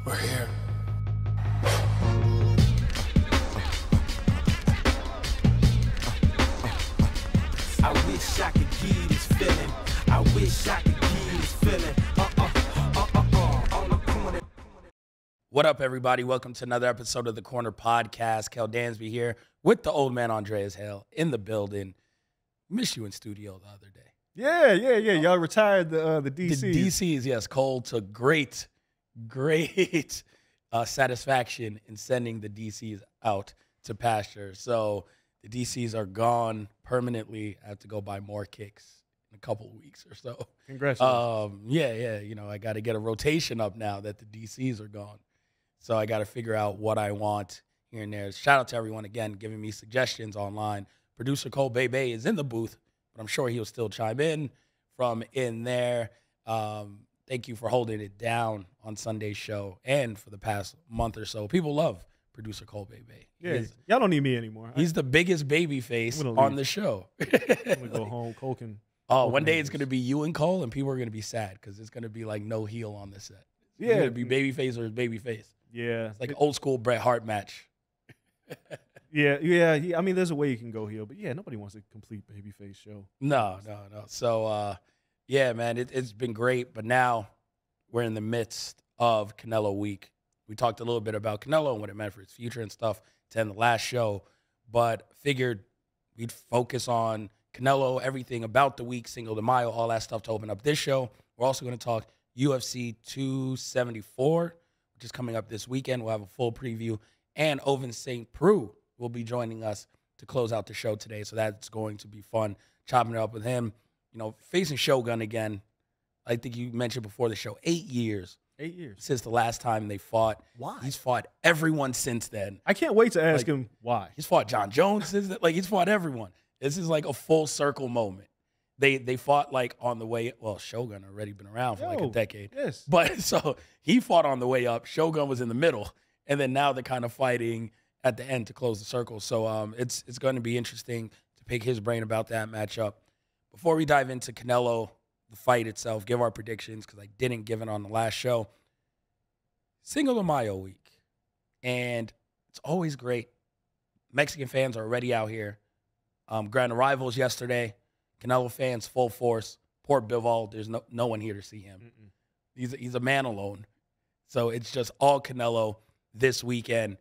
We're here. I wish I could get this feeling. I wish I could get this feeling. On the corner. What up, everybody? Welcome to another episode of the Corner Podcast. Kel Dansby here with the old man Andreas and Kel in the building. Missed you in studio the other day. Yeah. Y'all retired the DCs. The DCs, yes. Cole took great satisfaction in sending the DCs out to pasture. So the DCs are gone permanently. I have to go buy more kicks in a couple of weeks or so. Congratulations. Yeah. You know, I got to get a rotation up now that the DCs are gone. So I got to figure out what I want here and there. Shout out to everyone, again, giving me suggestions online. Producer Cole Bebe is in the booth, but I'm sure he'll still chime in from in there. Thank you for holding it down on Sunday's show and for the past month or so. People love producer Cole Bebe. Yeah, y'all don't need me anymore. He's the biggest baby face on the show. I'm going to go home. Cole can. One day it's going to be you and Cole, and people are going to be sad because it's going to be like no heel on the set. It's going to be baby face or baby face. Yeah. It's like an old school Bret Hart match. Yeah. I mean, there's a way you can go heel, but yeah, nobody wants a complete babyface show. No. So, yeah, man, it's been great, but now we're in the midst of Canelo week. We talked a little bit about Canelo and what it meant for his future and stuff to end the last show, but figured we'd focus on Canelo, everything about the week, Cinco de Mayo, all that stuff to open up this show. We're also going to talk UFC 274, which is coming up this weekend. We'll have a full preview, and Ovince Saint Preux will be joining us to close out the show today, so that's going to be fun, chopping it up with him. You know, facing Shogun again, I think you mentioned before the show, 8 years. 8 years. Since the last time they fought. Why? He's fought everyone since then. I can't wait to ask him why. He's fought John Jones since then. Like, he's fought everyone. This is like a full circle moment. They fought like on the way. Well, Shogun already been around for like a decade. Yes. But so he fought on the way up. Shogun was in the middle. And then now they're kind of fighting at the end to close the circle. So it's going to be interesting to pick his brain about that matchup. Before we dive into Canelo, the fight itself, give our predictions because I didn't give it on the last show. Cinco de Mayo week. And it's always great. Mexican fans are already out here. Grand arrivals yesterday. Canelo fans full force. Poor Bivol. There's no one here to see him. He's a man alone. So it's just all Canelo this weekend.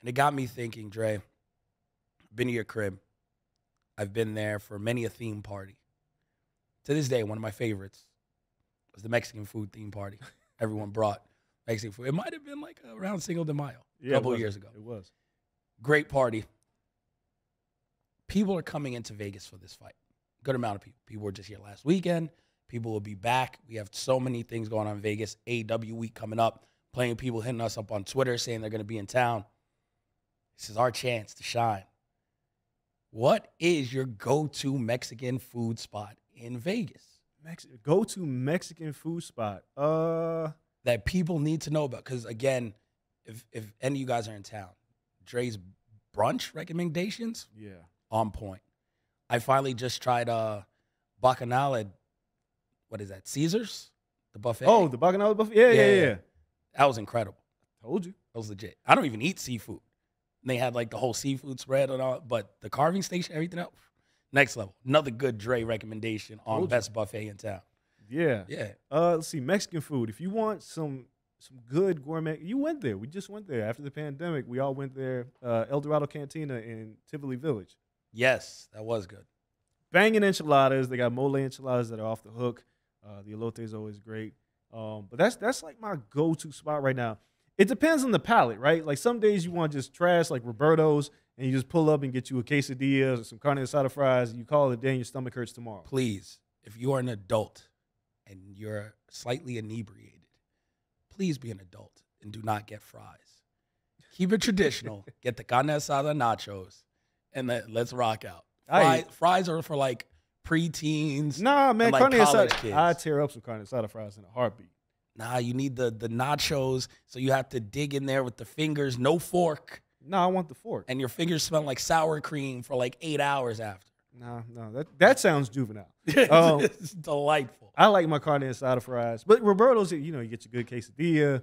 And it got me thinking, Dre, I've been to your crib. I've been there for many a theme party. To this day, one of my favorites was the Mexican food theme party. Everyone brought Mexican food. It might have been like around Cinco de Mayo a couple of years ago. It was. Great party. People are coming into Vegas for this fight. Good amount of people. People were just here last weekend. People will be back. We have so many things going on in Vegas. AEW week coming up. Plenty of people hitting us up on Twitter saying they're going to be in town. This is our chance to shine. What is your go-to Mexican food spot in Vegas? Go-to Mexican food spot. That people need to know about. Because, again, if any of you guys are in town, Dre's brunch recommendations, on point. I finally just tried Bacchanal at, what is that, Caesars? The buffet? Oh, the Bacchanal buffet? Yeah. That was incredible. Told you. That was legit. I don't even eat seafood. And they had like the whole seafood spread and all, but the carving station, everything else, next level. Another good Dre recommendation on best buffet in town. Yeah. Let's see, Mexican food. If you want some good gourmet, you went there. We just went there after the pandemic. We all went there. El Dorado Cantina in Tivoli Village. Yes, that was good. Banging enchiladas. They got mole enchiladas that are off the hook. The elote is always great. But that's like my go-to spot right now. It depends on the palate, right? Like some days you want just trash like Roberto's and you just pull up and get you a quesadilla or some carne asada fries and you call it a day and your stomach hurts tomorrow. Please, if you are an adult and you're slightly inebriated, please be an adult and do not get fries. Keep it traditional. Get the carne asada nachos and let's rock out. Fries are for like preteens. Nah, man, and like carne college asada. kids. I tear up some carne asada fries in a heartbeat. Nah, you need the nachos, so you have to dig in there with the fingers, no fork. No, I want the fork. And your fingers smell like sour cream for like 8 hours after. No, that sounds juvenile. It's delightful. I like my carne asada fries, but Roberto's, you get your good quesadilla.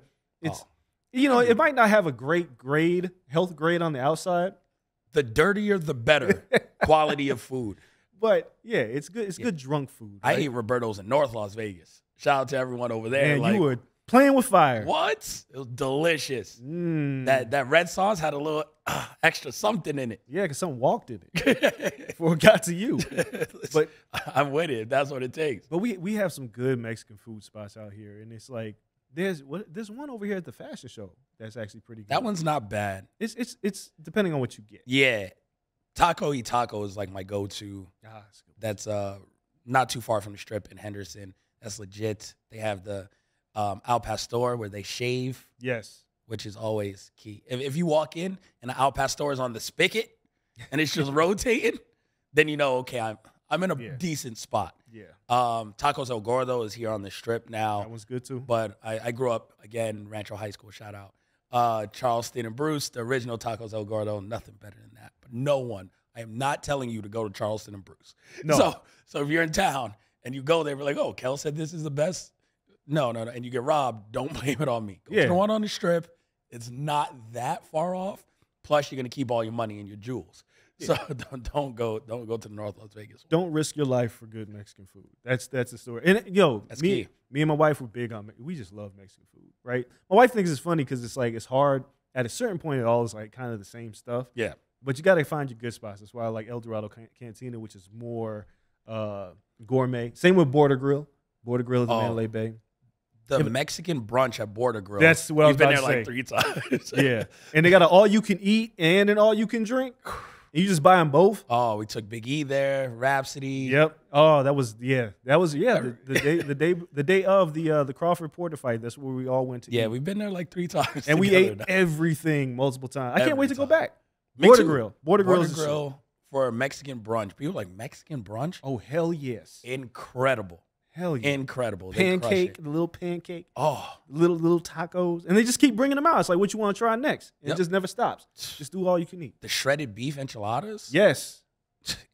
You know, it might not have a great health grade on the outside. The dirtier, the better quality of food. But yeah, it's good. It's good drunk food. I Right? ate Roberto's in North Las Vegas. Shout out to everyone over there. And like, you were playing with fire. what? It was delicious. Mm. That red sauce had a little extra something in it. Yeah, because someone walked in it before it got to you. But I'm with it. That's what it takes. But we have some good Mexican food spots out here, and it's like there's one over here at the fashion show that's actually pretty good. That one's not bad. It's depending on what you get. Yeah. Taco y Taco is like my go-to. It's good. That's not too far from the Strip in Henderson. That's legit. They have the Al Pastor where they shave, Yes. which is always key. If you walk in and the Al Pastor is on the spigot and it's just rotating, then you know, okay, I'm in a decent spot. Yeah. Tacos El Gordo is here on the Strip now. That one's good too. But I grew up, again, Rancho High School, shout out. Charleston and Bruce, the original Tacos El Gordo, nothing better than that. But no one, I am not telling you to go to Charleston and Bruce. No. So if you're in town and you go there, we're like, oh, Kel said this is the best. No, and you get robbed, don't blame it on me. Go to the one on the Strip. It's not that far off. Plus, you're going to keep all your money and your jewels. So don't go to the North Las Vegas one. Don't risk your life for good Mexican food. That's the story. And That's me key. and my wife were big on. We just love Mexican food, right? My wife thinks it's funny because it's like it's hard at a certain point. It all is like kind of the same stuff. Yeah. But you got to find your good spots. That's why I like El Dorado Cantina, which is more gourmet. Same with Border Grill. Border Grill is in Mandalay Bay. The Mexican brunch at Border Grill. That's what I was You've been about there to like say. 3 times. Yeah, and they got an all-you-can-eat and an all-you-can-drink. And you just buy them both. Oh, we took Big E there, Rhapsody. Yep. Oh, that was the day of the Crawford Porter fight. That's where we all went to. Yeah, eat. we've been there like 3 times. And we together ate now. everything multiple times. I can't Every wait to go time. back. Me Border too. Grill. Border is the shit. Grill for a Mexican brunch. People like Mexican brunch. Oh hell yes. Incredible. Hell yeah. Incredible. They crush Pancake, it. the little pancake, Oh, little tacos, and they just keep bringing them out. It's like, what you want to try next? And Yep. it just never stops. Just do all you can eat. the shredded beef enchiladas. Yes.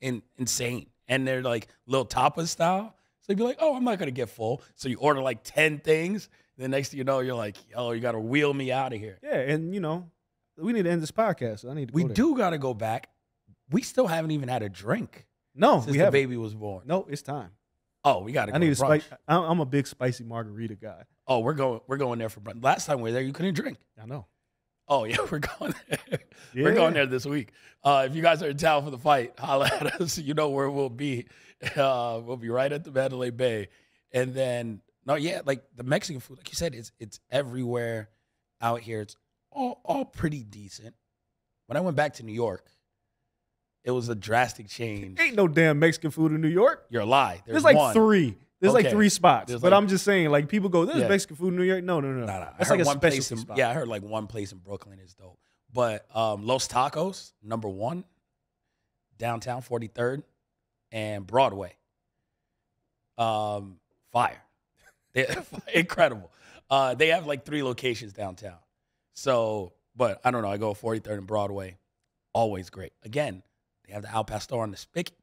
Insane. And they're like little tapas style. So you'd be like, oh, I'm not going to get full. So you order like 10 things. Then next thing you know, you're like, oh, you got to wheel me out of here. Yeah, and we need to end this podcast. So I need to. We go there. do got to go back. We still haven't even had a drink No, since we the haven't. baby was born. No, it's time. Oh, we got to go I need to a brunch. spice. I'm a big spicy margarita guy. Oh, we're going there for brunch. Last time we were there, you couldn't drink. I know. Oh, yeah, we're going there. Yeah. We're going there this week. If you guys are in town for the fight, holla at us. You know where we'll be. We'll be right at the Mandalay Bay. And then, like the Mexican food, like you said, it's everywhere out here. It's all pretty decent. When I went back to New York, it was a drastic change. Ain't no damn Mexican food in New York. You're a lie. There's like one. 3. There's like Okay. 3 spots. There's But like- I'm just saying, like people go, there's Yeah. Mexican food in New York. No. Nah. That's I like heard a one place specialty spot. I heard like one place in Brooklyn is dope. But Los Tacos, number 1, downtown 43rd, and Broadway. Fire. Incredible. They have like 3 locations downtown. So, but I don't know. I go 43rd and Broadway. Always great. Again, they have the Al Pastor on the spigot.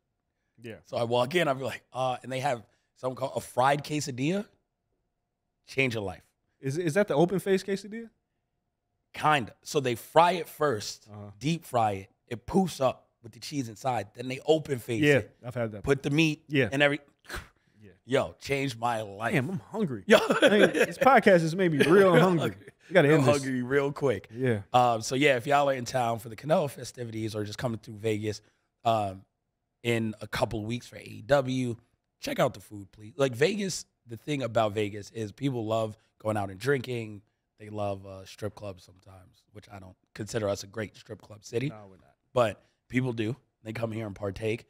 Yeah. So I walk in, I'll be like, and they have something called a fried quesadilla. Change your life. Is that the open face quesadilla? Kind of. So they fry it first, Uh-huh. deep fry it. It poofs up with the cheese inside. Then they open face Yeah, it. I've had that. Put the meat Yeah. and every. Yeah. Yo, changed my life. Damn, I'm hungry. Yo. This podcast has made me real hungry. You got to Real end this. hungry real quick. Yeah. So yeah, if y'all are in town for the Canelo festivities or just coming through Vegas, in a couple of weeks for AEW, check out the food, please. Like Vegas, the thing about Vegas is people love going out and drinking. They love strip clubs sometimes, which I don't consider us a great strip club city. No, we're not. But people do. They come here and partake.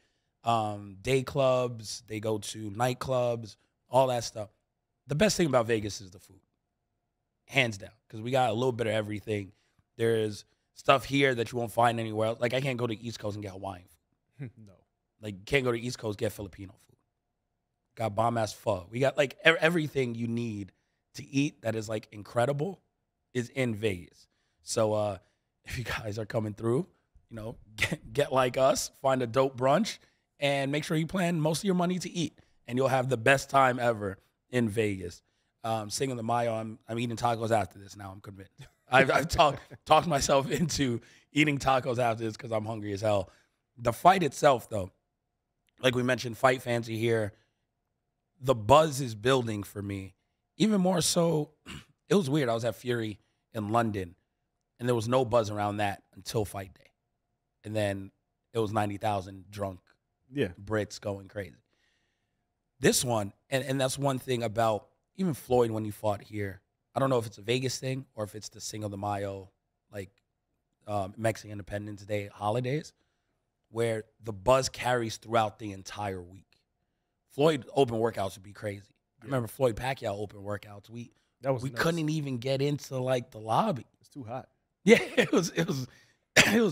Day clubs, they go to nightclubs, all that stuff. The best thing about Vegas is the food. Hands down. Because we got a little bit of everything. There's stuff here that you won't find anywhere else. Like I can't go to the East Coast and get Hawaiian food. No. Like you can't go to the East Coast, get Filipino food. Got bomb-ass pho. We got like everything you need to eat that is like incredible is in Vegas. So if you guys are coming through, get like us, find a dope brunch, and make sure you plan most of your money to eat, and you'll have the best time ever in Vegas. Cinco de Mayo, I'm eating tacos after this. Now I'm convinced. I've talked myself into eating tacos after this because I'm hungry as hell. The fight itself, though, like we mentioned, fight fans are here. The buzz is building for me. Even more so, it was weird. I was at Fury in London, and there was no buzz around that until fight day. And then it was 90,000 drunk Brits going crazy. This one, and that's one thing about even Floyd when he fought here. I don't know if it's a Vegas thing or if it's the Cinco de Mayo, like Mexican Independence Day holidays, where the buzz carries throughout the entire week. Floyd open workouts would be crazy. I remember Floyd Pacquiao open workouts. We couldn't even get into like the lobby. It's too hot. Yeah, it was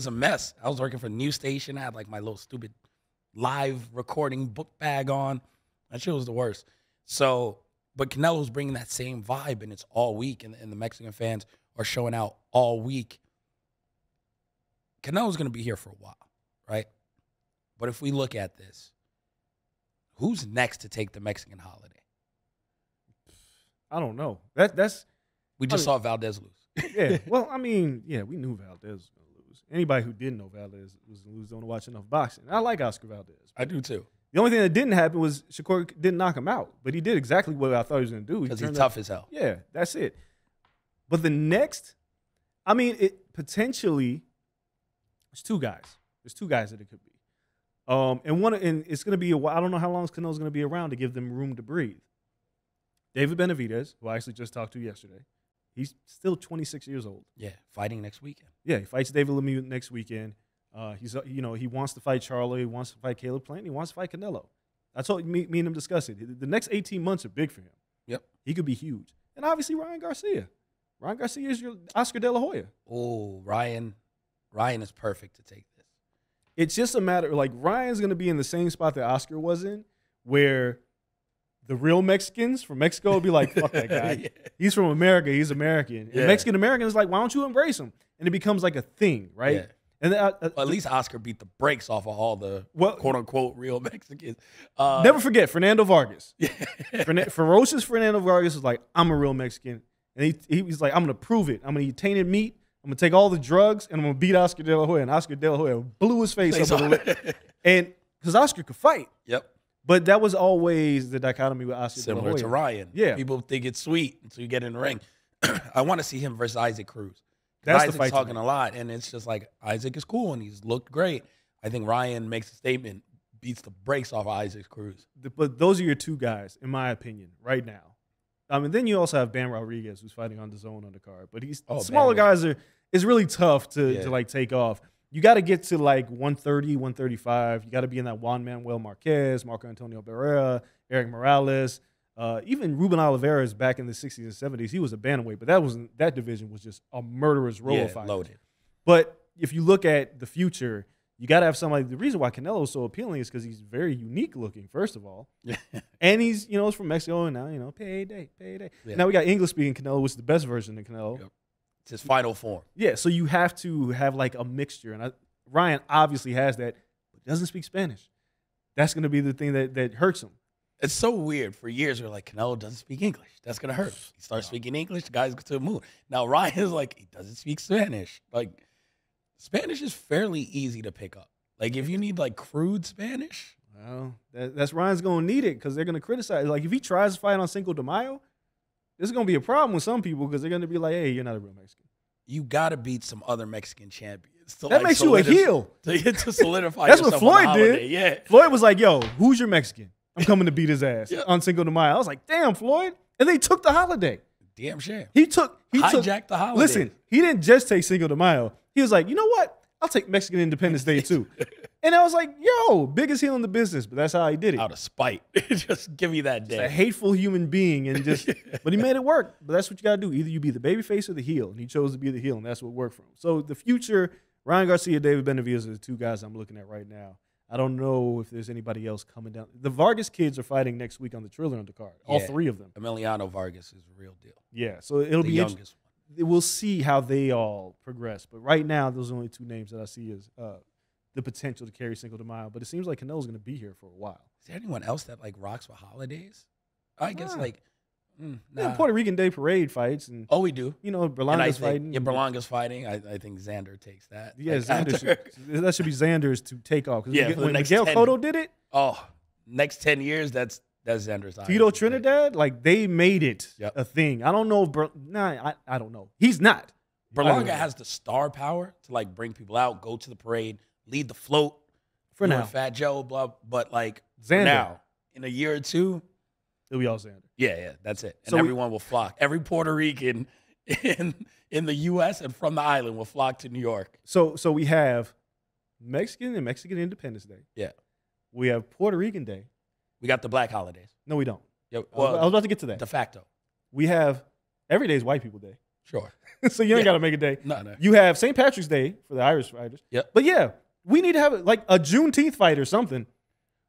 a mess. I was working for a news station. I had like my little stupid live recording book bag on. That shit was the worst. So, but Canelo's bringing that same vibe, and it's all week, and the Mexican fans are showing out all week. Canelo's going to be here for a while, right? But if we look at this, who's next to take the Mexican holiday? I don't know. We just saw Valdez lose. Yeah. Well, I mean, yeah, we knew Valdez was going to lose. Anybody who didn't know Valdez was going to lose don't watch enough boxing. I like Oscar Valdez. I do too. The only thing that didn't happen was Shakur didn't knock him out, but he did exactly what I thought he was going to do. Because he's tough as hell. Yeah, that's it. But the next, I mean, it potentially, there's two guys. There's two guys that it could be. And it's going to be a while. I don't know how long Canelo's going to be around to give them room to breathe. David Benavidez, who I actually just talked to yesterday, he's still 26 years old. Yeah, fighting next weekend. Yeah, he fights David Lemieux next weekend. He wants to fight Charlo. He wants to fight Caleb Plant. He wants to fight Canelo. I told me and him discuss it. The next 18 months are big for him. Yep. He could be huge. And obviously Ryan Garcia. Ryan Garcia is your Oscar De La Hoya. Oh, Ryan is perfect to take this. It's just a matter, like, Ryan's going to be in the same spot that Oscar was in, where the real Mexicans from Mexico will be like, fuck that guy. Yeah. He's from America. He's American. And Mexican-American is like, why don't you embrace him? And it becomes like a thing, right? Yeah. And well, at least Oscar beat the brakes off of all the quote-unquote real Mexicans. Never forget, Fernando Vargas. Ferocious Fernando Vargas was like, I'm a real Mexican. And he was like, I'm going to prove it. I'm going to eat tainted meat. I'm going to take all the drugs, and I'm going to beat Oscar De La Hoya. And Oscar De La Hoya blew his face up with a lip. And because Oscar could fight. Yep. But that was always the dichotomy with Oscar De La Hoya. Similar to Ryan. Yeah. People think it's sweet until you get in the ring. I want to see him versus Isaac Cruz. That's Isaac's the fight talking a lot, and it's just like Isaac is cool, and he's looked great. I think Ryan makes a statement, beats the brakes off of Isaac Cruz. But those are your two guys, in my opinion, right now. And then you also have Bam Rodriguez, who's fighting on the zone undercard. But smaller guys is really tough to like take off. You got to get to like 130, 135. You got to be in that Juan Manuel Marquez, Marco Antonio Barrera, Eric Morales. Even Ruben Oliveira is back in the 60s and 70s. He was a bantamweight, but that division was just a murderer's row of fighters. Loaded. But if you look at the future, you got to have somebody. The reason why Canelo is so appealing is because he's very unique looking, first of all. And he's from Mexico, and now, payday. Yeah. Now we got English-speaking Canelo, which is the best version of Canelo. Yep. It's his final form. Yeah, so you have to have like a mixture. And Ryan obviously has that, but doesn't speak Spanish. That's going to be the thing that hurts him. It's so weird. For years, we're like, Canelo doesn't speak English. That's going to hurt. He starts speaking English, the guy's to move. Now, Ryan is like, he doesn't speak Spanish. Like, Spanish is fairly easy to pick up. Like, if you need, like, crude Spanish. Well, that's Ryan's going to need it because they're going to criticize. Like, if he tries to fight on Cinco de Mayo, this is going to be a problem with some people because they're going to be like, hey, you're not a real Mexican. You got to beat some other Mexican champions. That makes you a heel. To solidify That's yourself what on the Floyd holiday. did. Yeah. Floyd was like, yo, who's your Mexican? I'm coming to beat his ass on Cinco de Mayo. I was like, damn, Floyd. And they took the holiday. Damn sure. He hijacked the holiday. Listen, he didn't just take Cinco de Mayo. He was like, you know what? I'll take Mexican Independence Day too. And I was like, yo, biggest heel in the business. But that's how he did it. Out of spite. Just give me that day. Just a hateful human being. But he made it work. But that's what you got to do. Either you be the babyface or the heel. And he chose to be the heel, and that's what worked for him. So the future, Ryan Garcia, David Benavidez are the two guys I'm looking at right now. I don't know if there's anybody else coming down. The Vargas kids are fighting next week on the Triller undercard. All three of them. Emiliano Vargas is a real deal. Yeah, so it'll be youngest one. We'll see how they all progress. But right now, those are only two names that I see as the potential to carry Cinco de Mayo. But it seems like Canelo's going to be here for a while. Is there anyone else that like rocks with holidays? I guess like Yeah, Puerto Rican Day parade fights. And, Oh, we do. you know, And I Berlanga's think, fighting. yeah, Berlanga's fighting. I think Xander takes that. Yeah, Like, Xander after- that should be Xander's to take off. 'Cause Yeah, for the when next Miguel 10 Cotto did it, Oh, next 10 years, that's Xander's. Tito Trinidad, like they made it Yep. a thing. I don't know if I don't know. He's not. Berlanga has the star power to like bring people out, go to the parade, lead the float. For doing now. Fat Joe, blah. But like for Xander. now, in a year or two, It'll be all Xander. yeah, that's it. And So everyone will flock. Every Puerto Rican in the U.S. and from the island will flock to New York. So we have Mexican and Mexican Independence Day. Yeah, We have Puerto Rican Day. we got the black holidays. No, we don't. Yeah, I was about to get to that. de facto. We have every day is White People Day. Sure. So you ain't Yeah. got to make a day. No. You have St. Patrick's Day for the Irish fighters. Yep. But yeah, we need to have like a Juneteenth fight or something.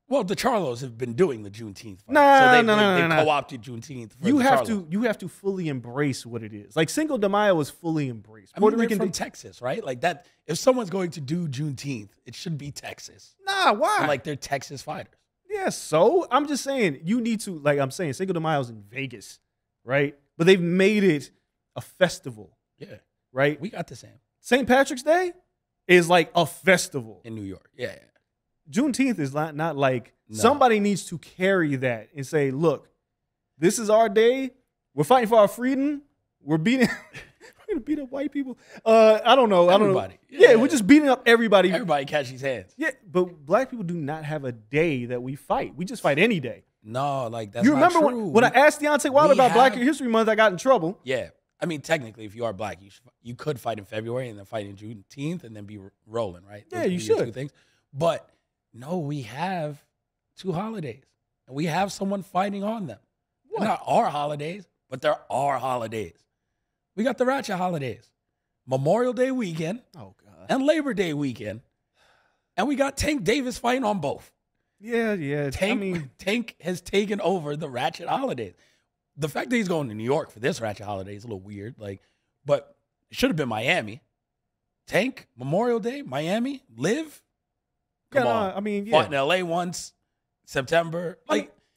Well, the Charlos have been doing the Juneteenth fight. Nah, so they nah. co-opted Juneteenth. For You the have Charlos. you have to fully embrace what it is. Like Cinco de Mayo is fully embraced. I mean, Puerto they're Rican from Day. Texas, right? Like that. If someone's going to do Juneteenth, it should be Texas. Nah, why? Like they're Texas fighters. Yeah, so I'm just saying you need to, like I'm saying, Cinco de Mayo's in Vegas, right? But they've made it a festival, Yeah, right? we got the same St. Patrick's Day is like a festival. in New York. Yeah. Juneteenth is not like No. somebody needs to carry that and say, look, this is our day. We're fighting for our freedom. We're beating we're gonna beat up white people. I don't know. Everybody. Yeah, Yeah. we're just beating up everybody. Everybody catch these hands. Yeah, but black people do not have a day that we fight. We just fight any day. No, like that's You not remember true. when I asked Deontay Wilder we about Black have- History Month, I got in trouble. Yeah, I mean, technically, if you are black, you could fight in February and then fight in Juneteenth and then be rolling, right? Yeah, Those you could be your should. Two things. But no, we have two holidays, and we have someone fighting on them. They're not our holidays, but they're our holidays. We got the Ratchet holidays, Memorial Day weekend Oh God. and Labor Day weekend, and we got Tank Davis fighting on both. Yeah. Tank has taken over the Ratchet holidays. The fact that he's going to New York for this Ratchet holiday is a little weird. But it should have been Miami. Tank, Memorial Day, Miami, live. Come on. yeah. Fought in LA once, September.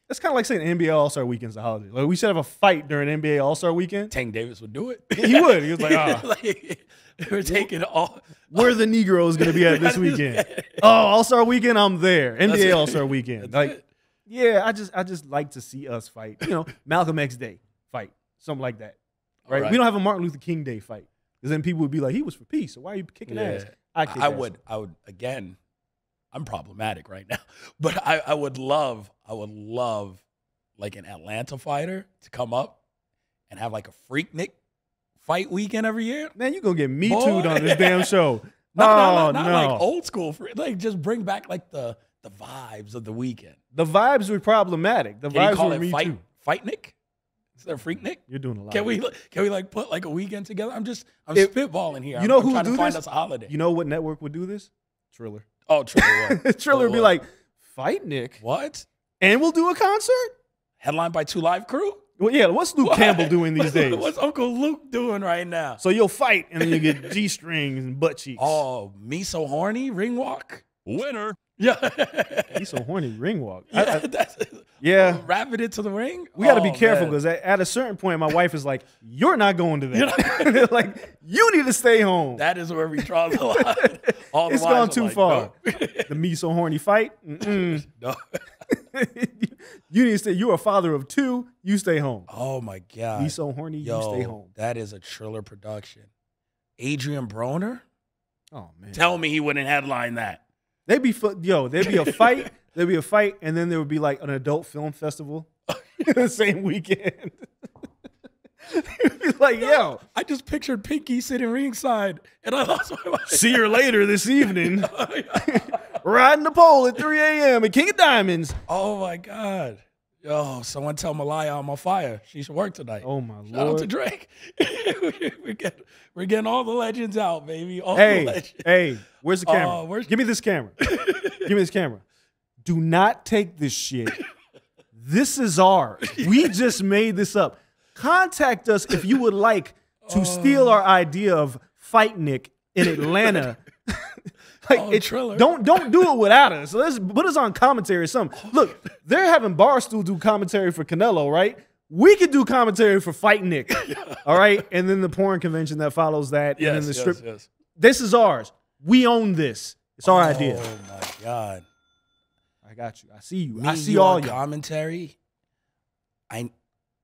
It's kind of like saying NBA All-Star Weekend's a holiday. Like we should have a fight during NBA All-Star Weekend. Tank Davis would do it. He would. He was like, we're taking all. where the Negroes going to be at this weekend? Oh, All-Star Weekend, I'm there. That's NBA it. All-Star Weekend. That's it. Yeah, I just like to see us fight. You know, Malcolm X Day fight, something like that. Right? Right. We don't have a Martin Luther King Day fight because then people would be like, he was for peace, so why are you kicking ass? I would again. I'm problematic right now, but I would love like an Atlanta fighter to come up and have like a FightNik fight weekend every year. Man, you gonna get me Boy. too'd on this damn show. Not No. like old school, like just bring back like the vibes of the weekend. The vibes were problematic. The Can you vibes call were it me too. FightNik? Is there FightNik? You're doing a lot. Can we like put like a weekend together? I'm spitballing here. You know I'm who trying do to find this? us a holiday. You know what network would do this? Triller. Oh, Triller. What? Triller would be What? like, FightNik, What? and we'll do a concert? Headlined by 2 Live Crew? Well, yeah, what's Luke What? Campbell doing these days? What's Uncle Luke doing right now? So you'll fight, and then you get G-strings and butt cheeks. Oh, me so horny, ring walk. Winner. Yeah. He's so horny, ring walk. Yeah, wrapping it to the ring. We got to be Oh, careful man. because at a certain point, my wife is like, you're not going to that. Like, you need to stay home. That is where we draw the line. All the It's wives gone are too like, far. nope. The me so horny fight. Mm-mm. No. You need to stay. You're a father of 2. You stay home. Oh my God. Me so horny. Yo, you stay home. that is a Triller production. Adrian Broner? Oh man. Tell me he wouldn't headline that. There'd be a fight. There'd be a fight, and then there would be like an adult film festival the same weekend. It'd be like, yo, I just pictured Pinky sitting ringside, and I lost my mind. see you later this evening. Riding the pole at 3 a.m. at King of Diamonds. Oh my God. Yo, someone tell Malaya I'm on fire. She should work tonight. Oh my Shout out to lord. Drake. we're getting all the legends out, baby. All the legends. Hey, where's the camera? where's- Give me this camera. Give me this camera. Do not take this shit. This is ours. We just made this up. Contact us if you would like to steal our idea of FightNik in Atlanta. Triller. Don't do it without us. Let's put us on commentary or something. Look, they're having Barstool do commentary for Canelo, right? we could do commentary for FightNik. All right. And then the porn convention that follows that. And then the strip. Yes. This is ours. We own this. It's our idea. Oh, my God. I got you. I see you. Me I see you all on you. Commentary.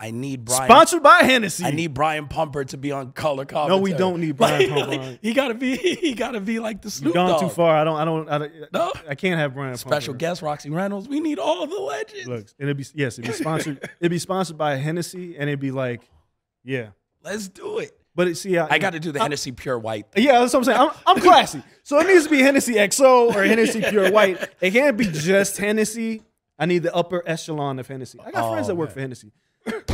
I need Brian. Sponsored by Hennessy. I need Brian Pumper to be on color commentary. No, we don't need Brian Pumper. He gotta be like the Snoop You've gone Dogg. too far. No? I can't have Brian Special Pumper. guest Roxy Reynolds. We need all the legends. Look, and it'd be sponsored. It'd be sponsored by Hennessy, and it'd be like, yeah. Let's do it. But see, I got to do the Hennessy Pure White. Yeah, that's what I'm saying. I'm classy, so it needs to be Hennessy XO or Hennessy Pure White. It can't be just Hennessy. I need the upper echelon of Hennessy. I got friends that work for Hennessy.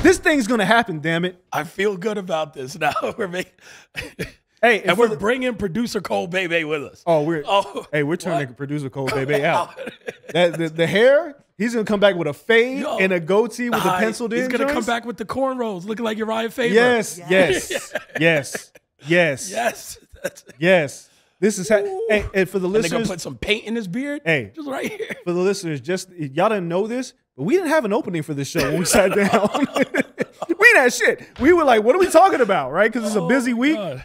This thing's gonna happen, damn it. I feel good about this now. Hey, and we're bringing producer Cole Bebe with us. We're turning producer Cole Bebe out. The hair, he's gonna come back with a fade and a goatee with a penciled in. He's gonna come back with the cornrows, looking like Uriah Faber. Yes. This is and for the listeners, they're gonna put some paint in his beard. Hey, just right here. For the listeners, y'all didn't know this, but we didn't have an opening for this show when we sat down. We didn't have shit. We were like, what are we talking about, right? Because it's a busy week. God.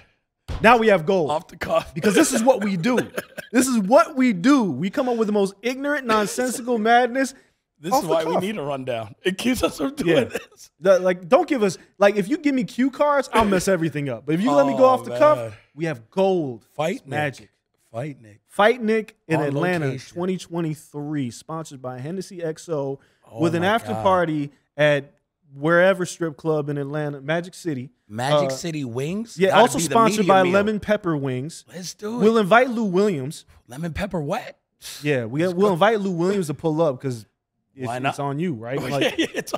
Now we have gold. Off the cuff. Because this is what we do. This is what we do. We come up with the most ignorant, nonsensical madness. This is why we need a rundown. It keeps us from doing this. Don't give us, if you give me cue cards, I'll mess everything up. But if you let me go off the cuff, we have gold. FightNik. Magic. FightNik in on Atlanta, location. 2023, sponsored by Hennessy XO, with an after party at wherever strip club in Atlanta, Magic City. Magic City Wings? Yeah, Gotta also be the sponsored media by meal. Lemon Pepper Wings. Let's do it. We'll invite Lou Williams. Lemon Pepper what? Yeah, we'll invite Lou Williams to pull up because Why not? it's on you, right? It's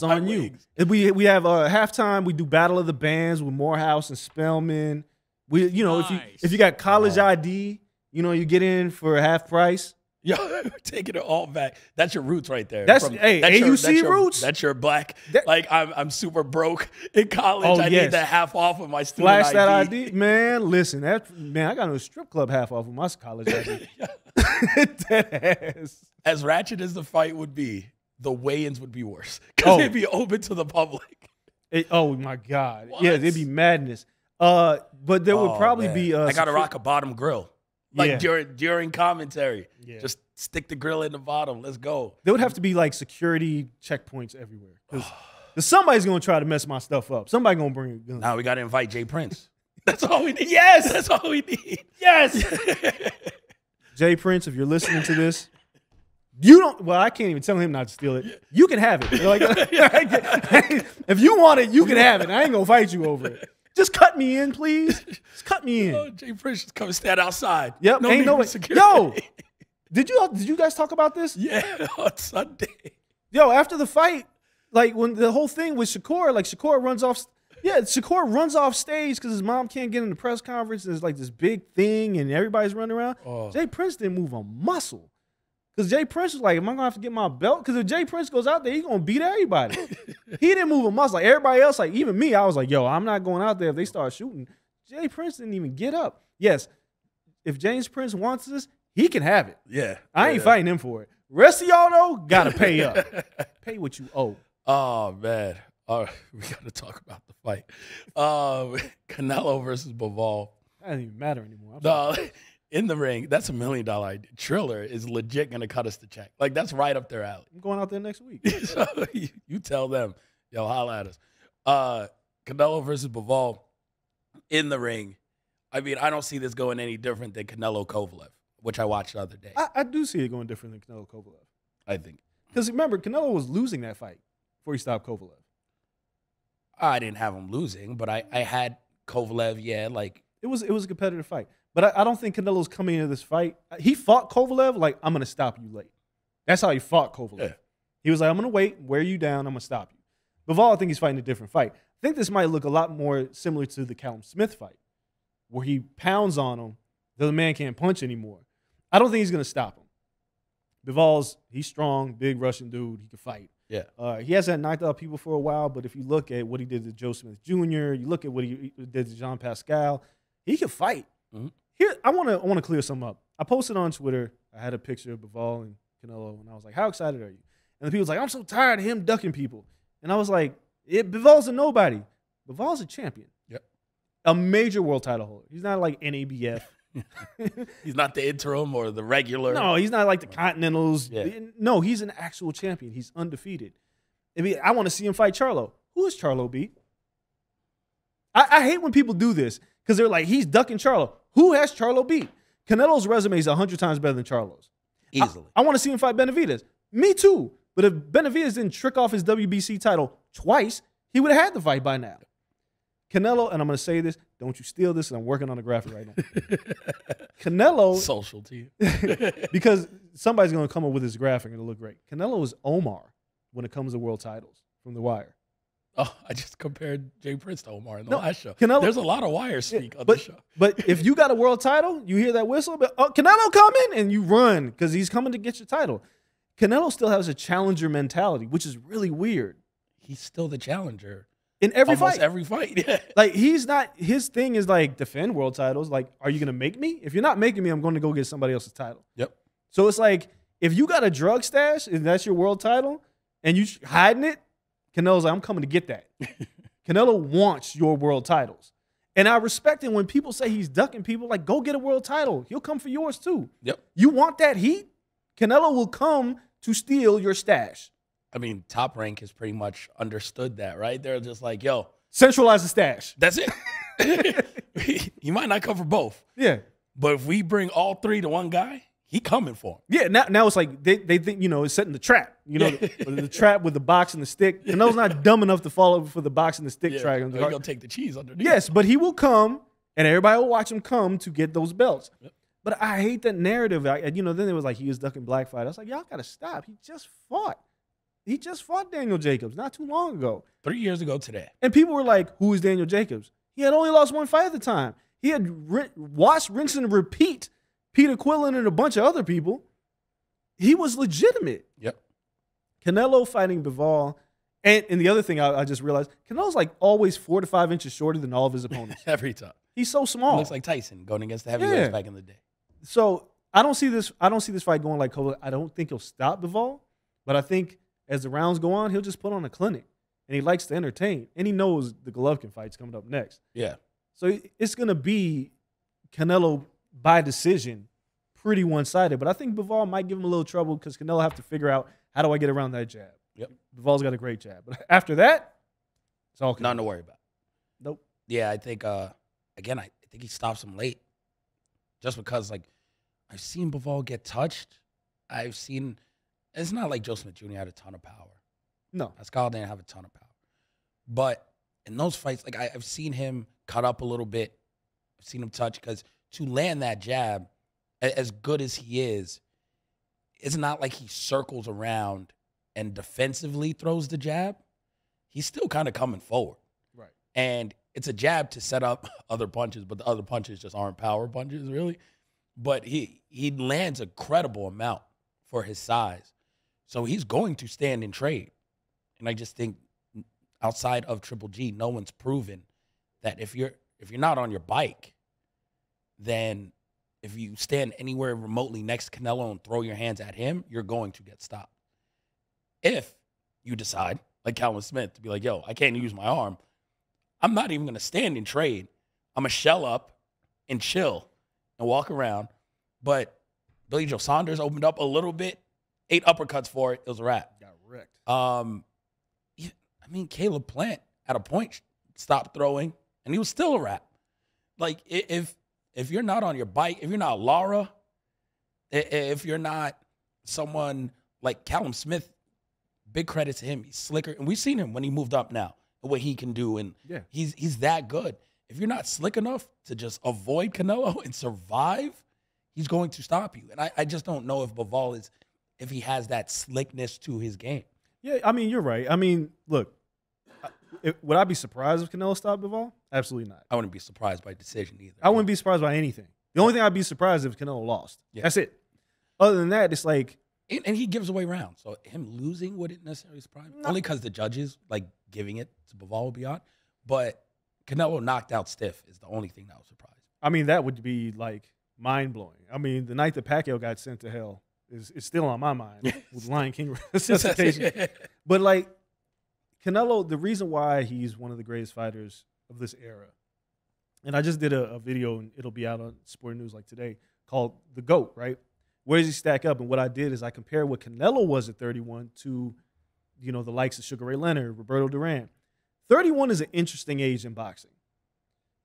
on you. We have halftime. We do Battle of the Bands with Morehouse and Spellman. If you got college ID, you get in for half price. Yo, we're taking it all back. That's your roots right there. That's AUC roots. That's your black. I'm super broke in college. I need that half off of my student Flash ID. that ID, man. Listen, I got a strip club half off of my college ID. As ratchet as the fight would be, the weigh-ins would be worse because they'd be open to the public. Oh my God! What? Yeah, it'd be madness. But there would probably be. I gotta rock a bottom grill. During commentary, just stick the grill in the bottom. Let's go. There would have to be security checkpoints everywhere because somebody's gonna try to mess my stuff up. Somebody gonna bring a gun. Now we gotta invite Jay Prince. That's all we need. Yes, that's all we need. Yes, Jay Prince, if you're listening to this, you don't. Well, I can't even tell him not to steal it. You can have it. If you want it, you can have it. I ain't gonna fight you over it. Just cut me in, please. Just cut me in. Oh, Jay Prince just come stand outside. Yep. Ain't no security. Yo, did you guys talk about this? Yeah, on Sunday. Yo, after the fight, when the whole thing with Shakur, Shakur runs off. Yeah, Shakur runs off stage because his mom can't get in the press conference. There's this big thing and everybody's running around. Jay Prince didn't move a muscle. Because Jay Prince was like, am I going to have to get my belt? Because if Jay Prince goes out there, he's going to beat everybody. He didn't move a muscle. Everybody else, even me, I was like, yo, I'm not going out there if they start shooting. Jay Prince didn't even get up. Yes, if James Prince wants this, he can have it. Yeah. I ain't fighting him for it. Rest of y'all, though, got to pay up. Pay what you owe. Oh, man. We got to talk about the fight. Canelo versus Bivol. That doesn't even matter anymore. In the ring, that's $1 million idea. Triller is legit going to cut us the check. That's right up their alley. I'm going out there next week. So you tell them, yo, holla at us. Canelo versus Bivol in the ring. I mean, I don't see this going any different than Canelo Kovalev, which I watched the other day. I do see it going different than Canelo Kovalev. I think. Because remember, Canelo was losing that fight before he stopped Kovalev. I didn't have him losing, but I had Kovalev, It was a competitive fight. But I don't think Canelo's coming into this fight. He fought Kovalev I'm going to stop you late. That's how he fought Kovalev. Yeah. He was like, I'm going to wait, wear you down, I'm going to stop you. Bivol, I think he's fighting a different fight. I think this might look a lot more similar to the Callum Smith fight, where he pounds on him, the man can't punch anymore. I don't think he's going to stop him. He's strong, big Russian dude. He can fight. Yeah. He hasn't knocked out people for a while, but if you look at what he did to Joe Smith Jr., you look at what he did to Jean Pascal, he can fight. Mm-hmm. Here, I want to clear something up. I posted on Twitter. I had a picture of Bivol and Canelo, and I was like, "How excited are you?" And the people was like, "I'm so tired of him ducking people." And I was like, Bivol's a nobody. Bivol's a champion. Yep. A major world title holder. He's not like NABF. He's not the interim or the regular. No, he's not like the Continentals. Yeah. No, he's an actual champion. He's undefeated. I mean, I want to see him fight Charlo. Who is Charlo beat? I hate when people do this because they're like, he's ducking Charlo. Who has Charlo beat? Canelo's resume is 100 times better than Charlo's. Easily. I want to see him fight Benavidez. Me too. But if Benavidez didn't trick off his WBC title twice, he would have had the fight by now. Canelo, and I'm going to say this, don't you steal this, and I'm working on a graphic right now. Canelo. Social to you. Because somebody's going to come up with this graphic and it'll look great. Canelo is Omar when it comes to world titles from The Wire. Oh, I just compared Jay Prince to Omar in the last show. Canelo, there's a lot of wire speak on the show. But if you got a world title, you hear that whistle, but Canelo coming, and you run because he's coming to get your title. Canelo still has a challenger mentality, which is really weird. He's still the challenger. In every Almost fight. every fight, yeah. Like, he's not, his thing is like defend world titles. Like, are you going to make me? If you're not making me, I'm going to go get somebody else's title. Yep. So it's like, if you got a drug stash and that's your world title and you hiding it, Canelo's like, I'm coming to get that. Canelo wants your world titles. And I respect it when people say he's ducking people, like, go get a world title. He'll come for yours too. Yep. You want that heat? Canelo will come to steal your stash. I mean, Top Rank has pretty much understood that, right? They're just like, yo. Centralize the stash. That's it. He might not come for both. Yeah. But if we bring all three to one guy, he coming for him. Yeah, now it's like they think, it's setting the trap. The trap with the box and the stick. Canelo's not dumb enough to fall for the box and the stick track. He's going to take the cheese underneath. Yes, but he will come, and everybody will watch him come to get those belts. Yep. But I hate that narrative. Then it was like he was ducking black fight. I was like, y'all got to stop. He just fought. He just fought Daniel Jacobs not too long ago. 3 years ago today. And people were like, who is Daniel Jacobs? He had only lost one fight at the time. He had watched, rinse, and repeat Peter Quillen and a bunch of other people. He was legitimate. Yep. Canelo fighting Bivol. And the other thing I just realized, Canelo's like always 4 to 5 inches shorter than all of his opponents. Every time. He's so small. He looks like Tyson going against the heavyweights back in the day. So I don't see this fight going like Cole. I don't think he'll stop Bivol, but I think as the rounds go on, he'll just put on a clinic. And he likes to entertain. And he knows the Golovkin fight's coming up next. Yeah. So it's going to be Canelo by decision, pretty one-sided. But I think Bivol might give him a little trouble because Canelo have to figure out, how do I get around that jab? Yep. Bivol's got a great jab. But after that, it's all Canelo. Nothing to worry about. Nope. Yeah, I think, again, I think he stops him late. Just because, like, I've seen Bivol get touched. It's not like Joe Smith Jr. had a ton of power. No. Pascal didn't have a ton of power. But in those fights, like, I've seen him cut up a little bit. I've seen him touch because to land that jab, as good as he is, it's not like he circles around and defensively throws the jab. He's still kind of coming forward. Right. And it's a jab to set up other punches, but the other punches just aren't power punches, really. But he lands a credible amount for his size. So he's going to stand and trade. And I just think outside of Triple G, no one's proven that if you're not on your bike, then if you stand anywhere remotely next to Canelo and throw your hands at him, you're going to get stopped. If you decide, like Calvin Smith, to be like, yo, I can't use my arm, I'm not even going to stand and trade. I'm going to shell up and chill and walk around. But Billy Joe Saunders opened up a little bit, 8 uppercuts for it. It was a wrap. Got wrecked. I mean, Caleb Plant at a point stopped throwing, and he was still a wrap. Like, if you're not on your bike, if you're not Lara, if you're not someone like Callum Smith, big credit to him. He's slicker, and we've seen him when he moved up now, what he can do, and he's that good. If you're not slick enough to just avoid Canelo and survive, he's going to stop you. And I just don't know if Bivol if he has that slickness to his game. Yeah, I mean, you're right. I mean, look, would I be surprised if Canelo stopped Bivol? Absolutely not. I wouldn't be surprised by decision either. I wouldn't be surprised by anything. The only thing I'd be surprised if Canelo lost. Yeah. That's it. Other than that, it's like... And he gives away rounds. So him losing wouldn't necessarily surprise me. Only because the judges, like, giving it to Bivol would be odd. But Canelo knocked out stiff is the only thing that would surprise me. I mean, that would be, like, mind-blowing. I mean, the night that Pacquiao got sent to hell is still on my mind with Lion King resuscitation. But, like, Canelo, the reason why he's one of the greatest fighters of this era, and I just did a video, and it'll be out on Sport News like today, called The GOAT, right? Where does he stack up? And what I did is I compared what Canelo was at 31 to, the likes of Sugar Ray Leonard, Roberto Duran. 31 is an interesting age in boxing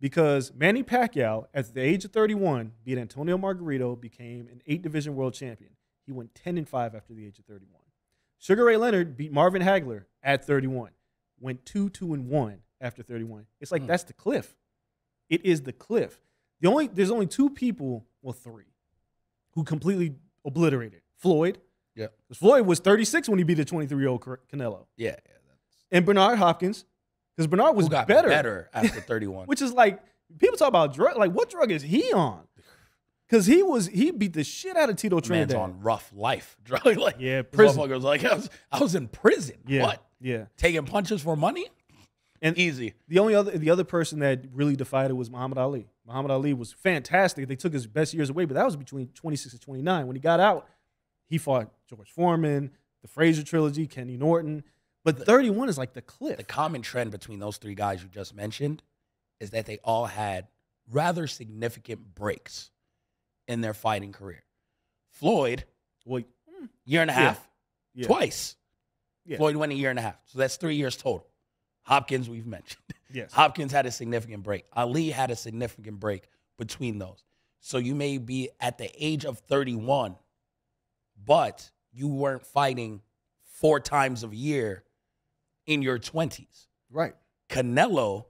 because Manny Pacquiao, at the age of 31, beat Antonio Margarito, became an 8-division world champion. He went 10-5 after the age of 31. Sugar Ray Leonard beat Marvin Hagler at 31, went 2-1 after 31. It's like that's the cliff. It is the cliff. There's only 2 people, well 3, who completely obliterated. Floyd. Yeah. Floyd was 36 when he beat a 23-year-old Canelo. Yeah. And Bernard Hopkins, because Bernard was got better after 31. Which is like, people talk about drug. Like, what drug is he on? Because he beat the shit out of Tito Trinidad. Man's on rough life. Yeah, prison. Motherfucker was like, I was in prison. Yeah, What? yeah. Taking punches for money? And easy. The other person that really defied it was Muhammad Ali. Muhammad Ali was fantastic. They took his best years away, but that was between 26 and 29. When he got out, he fought George Foreman, the Frazier trilogy, Kenny Norton. But 31 is like the cliff. The common trend between those 3 guys you just mentioned is that they all had rather significant breaks in their fighting career. Floyd, year and a half, twice. Yeah. Floyd went a year and a half. So that's 3 years total. Hopkins, we've mentioned. Yes. Hopkins had a significant break. Ali had a significant break between those. So you may be at the age of 31, but you weren't fighting 4 times a year in your 20s. Right. Canelo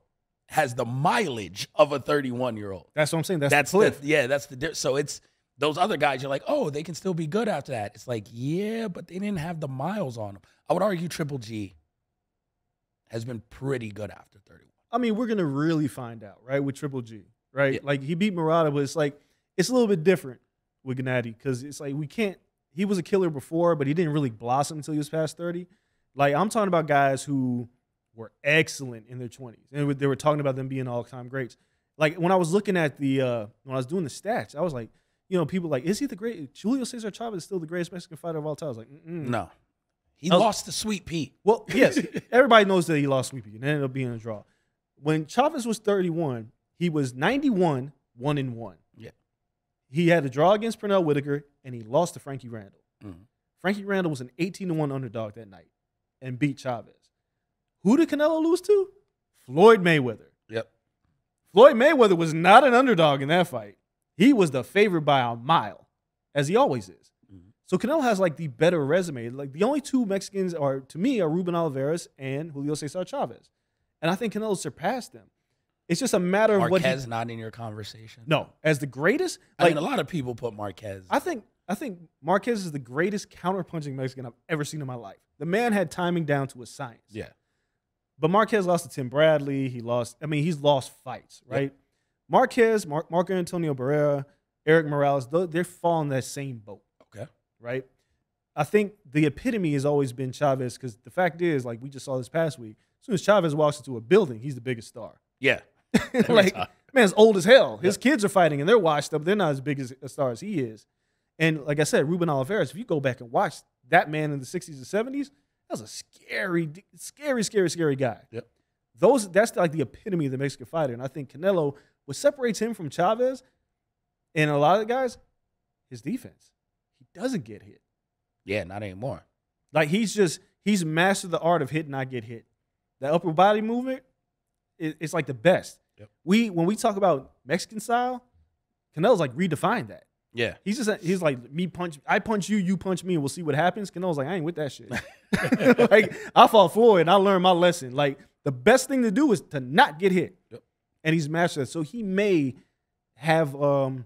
has the mileage of a 31-year-old. That's what I'm saying. That's the cliff. That's the so it's those other guys, you're like, oh, they can still be good after that. It's like, yeah, but they didn't have the miles on them. I would argue Triple G has been pretty good after 31. I mean, we're going to really find out, right, with Triple G, right? Yeah. Like, he beat Murata, but it's like, it's a little bit different with Gennady because it's like he was a killer before, but he didn't really blossom until he was past 30. Like, I'm talking about guys who were excellent in their 20s, and they were talking about them being all-time greats. Like, when I was looking at when I was doing the stats, I was like, people like, is he the great? Julio Cesar Chavez is still the greatest Mexican fighter of all time. I was like, no. He lost to Sweet Pea. Well, yes. Everybody knows that he lost Sweet Pea, and it ended up being a draw. When Chavez was 31, he was 91, 1-1. Yeah. He had a draw against Pernell Whitaker, and he lost to Frankie Randall. Mm-hmm. Frankie Randall was an 18-1 underdog that night and beat Chavez. Who did Canelo lose to? Floyd Mayweather. Yep. Floyd Mayweather was not an underdog in that fight. He was the favorite by a mile, as he always is. Mm-hmm. So Canelo has like the better resume. Like the only 2 Mexicans are Ruben Olivares and Julio Cesar Chavez. And I think Canelo surpassed them. It's just a matter of what Marquez not in your conversation? No. As the greatest? I mean, a lot of people put Marquez. I think Marquez is the greatest counterpunching Mexican I've ever seen in my life. The man had timing down to a science. Yeah. But Marquez lost to Tim Bradley. He's lost fights, right? Yep. Marquez, Marco Antonio Barrera, Eric Morales, they fall in that same boat. Okay. Right? I think the epitome has always been Chavez because the fact is, like we just saw this past week, as soon as Chavez walks into a building, he's the biggest star. Yeah. Like, man's old as hell. His kids are fighting and they're washed up. They're not as big as a star as he is. And like I said, Ruben Olivares, if you go back and watch that man in the 60s and 70s, that was a scary guy. Yep. That's like the epitome of the Mexican fighter. And I think Canelo, what separates him from Chavez and a lot of the guys, his defense. He doesn't get hit. Yeah, not anymore. Like he's mastered the art of hit and not get hit. The upper body movement, it's like the best. Yep. When we talk about Mexican style, Canelo's like redefined that. Yeah. He's like, I punch you, you punch me, and we'll see what happens. Canelo's like, I ain't with that shit. Like, I fought Floyd and I learned my lesson. Like, the best thing to do is to not get hit. Yep. And he's mastered that. So he may have a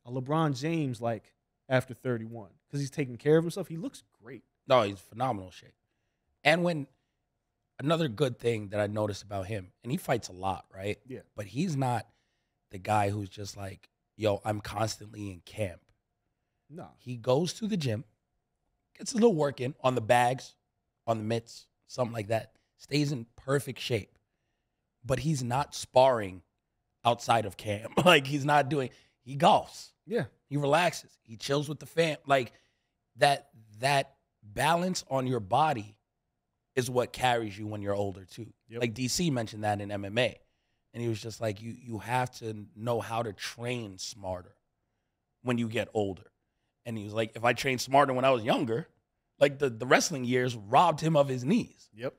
LeBron James like after 31 because he's taking care of himself. He looks great. No, he's phenomenal shape. And another good thing that I noticed about him, and he fights a lot, right? Yeah. But he's not the guy who's just like, yo, I'm constantly in camp. No. He goes to the gym, gets a little work in on the bags, on the mitts, something like that. Stays in perfect shape. But he's not sparring outside of camp. Like, he golfs. Yeah. He relaxes. He chills with the fam. Like, that balance on your body is what carries you when you're older too. Yep. Like DC mentioned that in MMA. And he was just like, you have to know how to train smarter when you get older. And he was like, if I trained smarter when I was younger, like the wrestling years robbed him of his knees. Yep.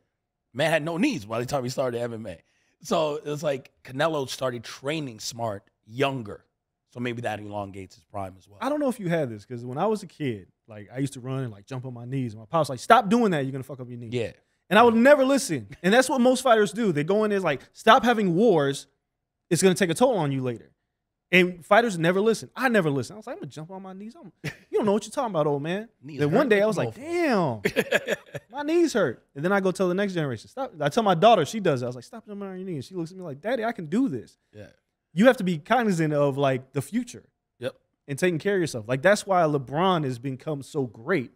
Man had no knees by the time he started MMA. So it was like Canelo started training smart younger. So maybe that elongates his prime as well. I don't know if you had this, because when I was a kid, like I used to run and like jump on my knees. And my pops like, stop doing that. You're going to fuck up your knees. Yeah. And I would never listen. And that's what most fighters do. They go in there like, stop having wars. It's going to take a toll on you later. And fighters never listen. I never listen. I was like, I'm going to jump on my knees. You don't know what you're talking about, old man. Then one day I was like, damn, my knees hurt. And then I go tell the next generation, stop. I tell my daughter, she does it. I was like, stop jumping on your knees. She looks at me like, Daddy, I can do this. Yeah. You have to be cognizant of like the future. Yep. And taking care of yourself. Like that's why LeBron has become so great.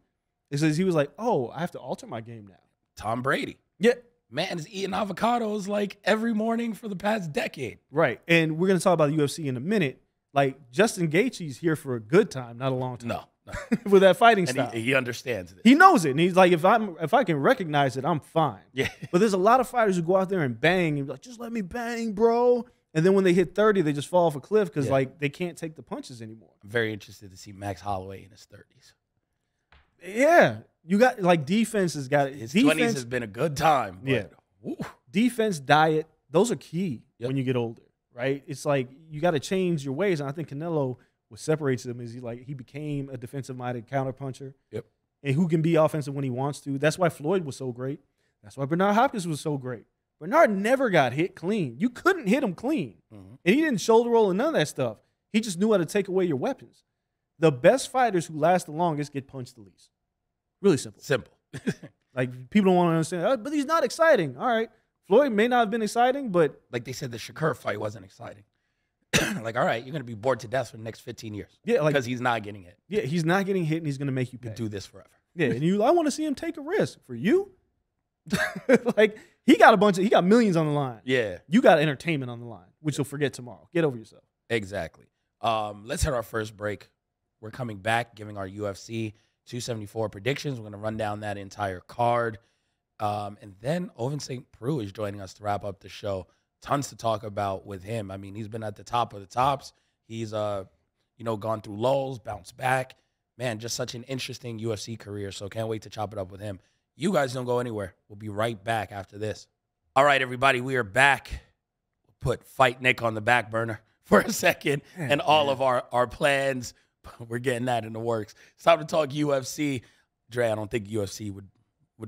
Is because he was like, oh, I have to alter my game now. Tom Brady. Yeah. Man is eating avocados like every morning for the past decade. Right. And we're going to talk about the UFC in a minute. Like Justin Gaethje's here for a good time, not a long time. No. With that fighting And style. he understands it. He knows it. And he's like, if I can recognize it, I'm fine. Yeah. But there's a lot of fighters who go out there and bang and be like, just let me bang, bro. And then when they hit 30, they just fall off a cliff because like they can't take the punches anymore. I'm very interested to see Max Holloway in his 30s. Yeah. You got like defense has got His defense, 20s has been a good time. But, Yeah. woo. defense, diet, those are key Yep. when you get older, right? It's like you got to change your ways. And I think Canelo, what separates him is he became a defensive-minded counterpuncher. Yep. And who can be offensive when he wants to. That's why Floyd was so great. That's why Bernard Hopkins was so great. Bernard never got hit clean. You couldn't hit him clean. Mm-hmm. And he didn't shoulder roll and none of that stuff. He just knew how to take away your weapons. The best fighters who last the longest get punched the least. Really simple. Simple. Like, people don't want to understand, oh, but he's not exciting. All right. Floyd may not have been exciting, but Like they said, the Shakur fight wasn't exciting. Like, all right, you're going to be bored to death for the next 15 years. yeah, like Because he's not getting hit. yeah, he's not getting hit and he's going to make you You pay. do this forever. Yeah, and I want to see him take a risk. For you? Like, he got millions on the line. Yeah, You got entertainment on the line, which you'll forget tomorrow. Get over yourself. exactly. Let's hit our first break. We're coming back, giving our UFC 274 predictions. We're going to run down that entire card. And then Ovince Saint Preux is joining us to wrap up the show. Tons to talk about with him. I mean, he's been at the top of the tops. He's gone through lulls, bounced back. Man, just such an interesting UFC career. So can't wait to chop it up with him. You guys don't go anywhere. We'll be right back after this. All right, everybody, we are back. We'll put FightNik on the back burner for a second, and all of our plans, we're getting that in the works. It's time to talk UFC. Dre, I don't think UFC would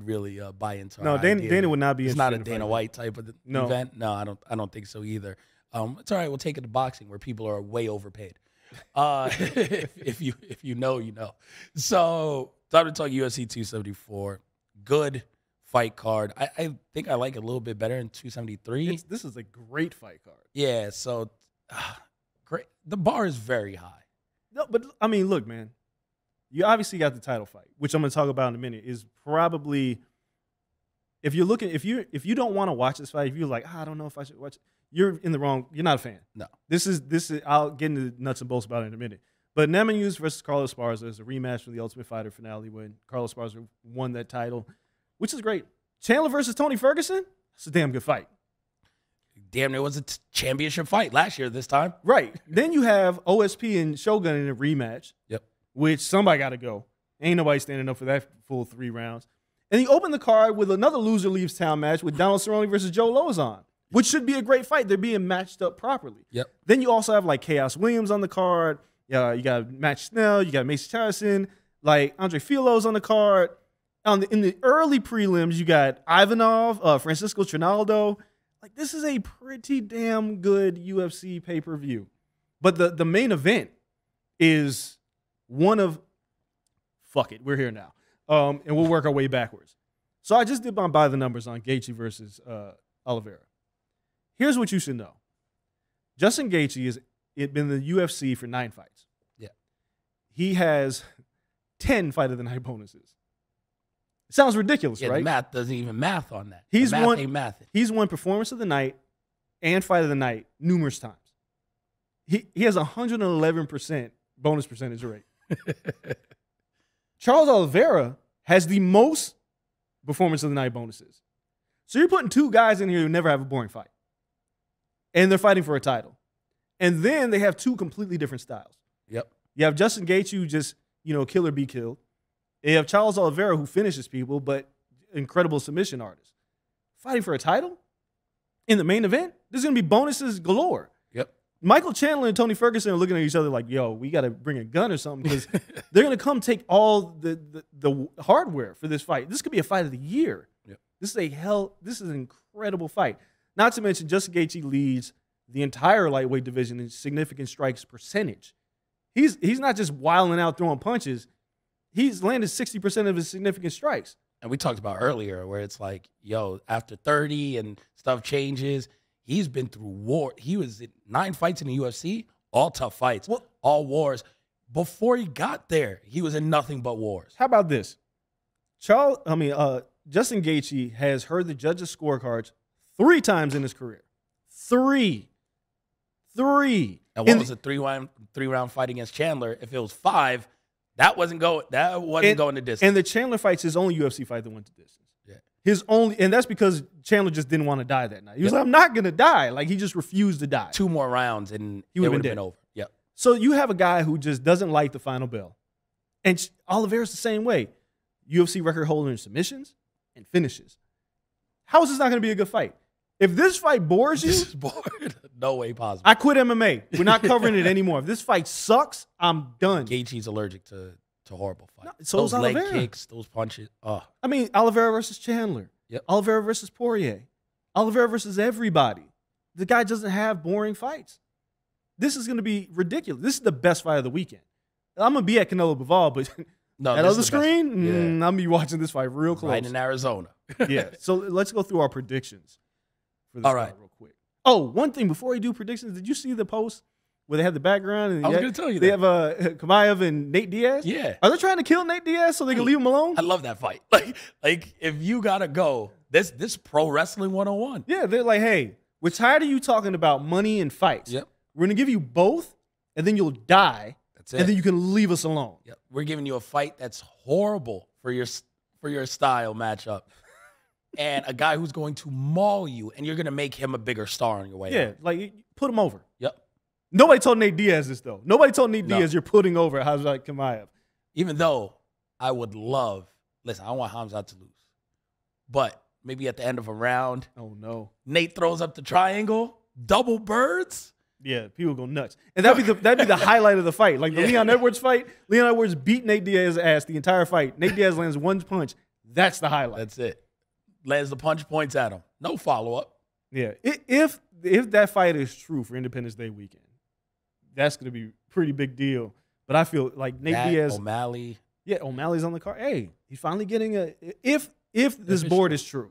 really buy into No, our idea. Dana would not be It's interested not a in Dana fighting. White type of event. No, I don't think so either. It's all right. We'll take it to boxing where people are way overpaid. If you know, you know. So time to talk UFC 274. Good fight card. I think I like it a little bit better than 273. This is a great fight card. Yeah. So great. The bar is very high. No, but I mean, look, man. You obviously got the title fight, which I'm going to talk about in a minute. Is probably if you don't want to watch this fight, if you're like, I don't know if I should watch it, you're in the wrong. You're not a fan. No. This is. I'll get into the nuts and bolts about it in a minute. But Namajunas versus Carlos Esparza is a rematch from the Ultimate Fighter finale when Carlos Esparza won that title, which is great. Chandler versus Tony Ferguson. It's a damn good fight. Damn, there was a championship fight last year this time. Right. Then you have OSP and Shogun in a rematch. Yep. Which somebody got to go. Ain't nobody standing up for that full 3 rounds. And he opened the card with another loser leaves town match with Donald Cerrone versus Joe Lauzon, which should be a great fight. They're being matched up properly. Yep. Then you also have like Chaos Williams on the card. You got Matt Snell. You got Mason Harrison. Like Andre Filo's on the card. In the early prelims, you got Ivanov, Francisco Trinaldo. Like, this is a pretty damn good UFC pay-per-view. But the main event is one of, fuck it, we're here now. And we'll work our way backwards. So I just did my by the numbers on Gaethje versus Oliveira. Here's what you should know. Justin Gaethje has been in the UFC for 9 fights. Yeah. He has 10 fight of the night bonuses. It sounds ridiculous, Yeah, right? the math doesn't even math on that. He's the math won- ain't mathing. He's won Performance of the Night and Fight of the Night numerous times. He has 111% bonus percentage rate. Charles Oliveira has the most performance of the night bonuses. So you're putting two guys in here who never have a boring fight. And they're fighting for a title. And then they have two completely different styles. Yep. You have Justin Gaethje who just, kill or be killed. You have Charles Oliveira who finishes people, but incredible submission artist. Fighting for a title? In the main event? There's going to be bonuses galore. Yep. Michael Chandler and Tony Ferguson are looking at each other like, yo, we got to bring a gun or something because they're going to come take all the hardware for this fight. This could be a fight of the year. Yep. This is an incredible fight. Not to mention Justin Gaethje leads the entire lightweight division in significant strikes percentage. He's not just wilding out throwing punches. He's landed 60% of his significant strikes. And we talked about earlier where it's like, yo, after 30 and stuff changes, he's been through war. He was in 9 fights in the UFC, all tough fights, all wars. Before he got there, he was in nothing but wars. How about this? Justin Gaethje has heard the judges' scorecards 3 times in his career. 3. And what was a three-round fight against Chandler? If it was 5, that wasn't going the distance. And the Chandler fight's his only UFC fight that went the distance. Yeah. And that's because Chandler just didn't want to die that night. He was like, I'm not gonna die. Like he just refused to die. 2 more rounds and he would have been over. Yep. So you have a guy who just doesn't like the final bell. And Oliveira's the same way. UFC record holder in submissions and finishes. How is this not gonna be a good fight? If this fight bores you, this is bored. No way possible. I quit MMA. We're not covering it anymore. If this fight sucks, I'm done. Gaethje's allergic to horrible fights. No, so those is leg Oliveira. kicks, those punches. Oliveira versus Chandler. Yep. Oliveira versus Poirier. Oliveira versus everybody. The guy doesn't have boring fights. This is going to be ridiculous. This is the best fight of the weekend. I'm going to be at Canelo Bivol, but that other screen, I'm going to be watching this fight real close. Right in Arizona. Yeah. So let's go through our predictions for this All right. fight real quick. Oh, one thing before we do predictions, did you see the post where they have the background? And I was going to tell you they that. have Kamaev and Nate Diaz? Yeah. Are they trying to kill Nate Diaz so they can leave him alone? I love that fight. Like if you got to go, this pro wrestling 101. Yeah, they're like, hey, we're tired of you talking about money and fights. Yep. We're going to give you both, and then you'll die. That's it. And then you can leave us alone. Yep. We're giving you a fight that's horrible for your style matchup. And a guy who's going to maul you, and you're going to make him a bigger star on your way. Yeah, out. like put him over. Yep. Nobody told Nate Diaz this, though. Nobody told Nate Diaz you're putting over Hamzat Chimaev. Even though I would love, listen, I don't want Hamzat to lose. But maybe at the end of a round, Oh, no. Nate throws up the triangle, double birds. Yeah, people go nuts. And that'd be the highlight of the fight. Like the Leon Edwards fight, Leon Edwards beat Nate Diaz's ass the entire fight. Nate Diaz lands one punch. That's the highlight. That's it. Lands the punch, points at him. No follow-up. Yeah. If that fight is true for Independence Day weekend, that's going to be a pretty big deal. But I feel like Nate Diaz. O'Malley. Yeah, O'Malley's on the card. Hey, he's finally getting if this board is true,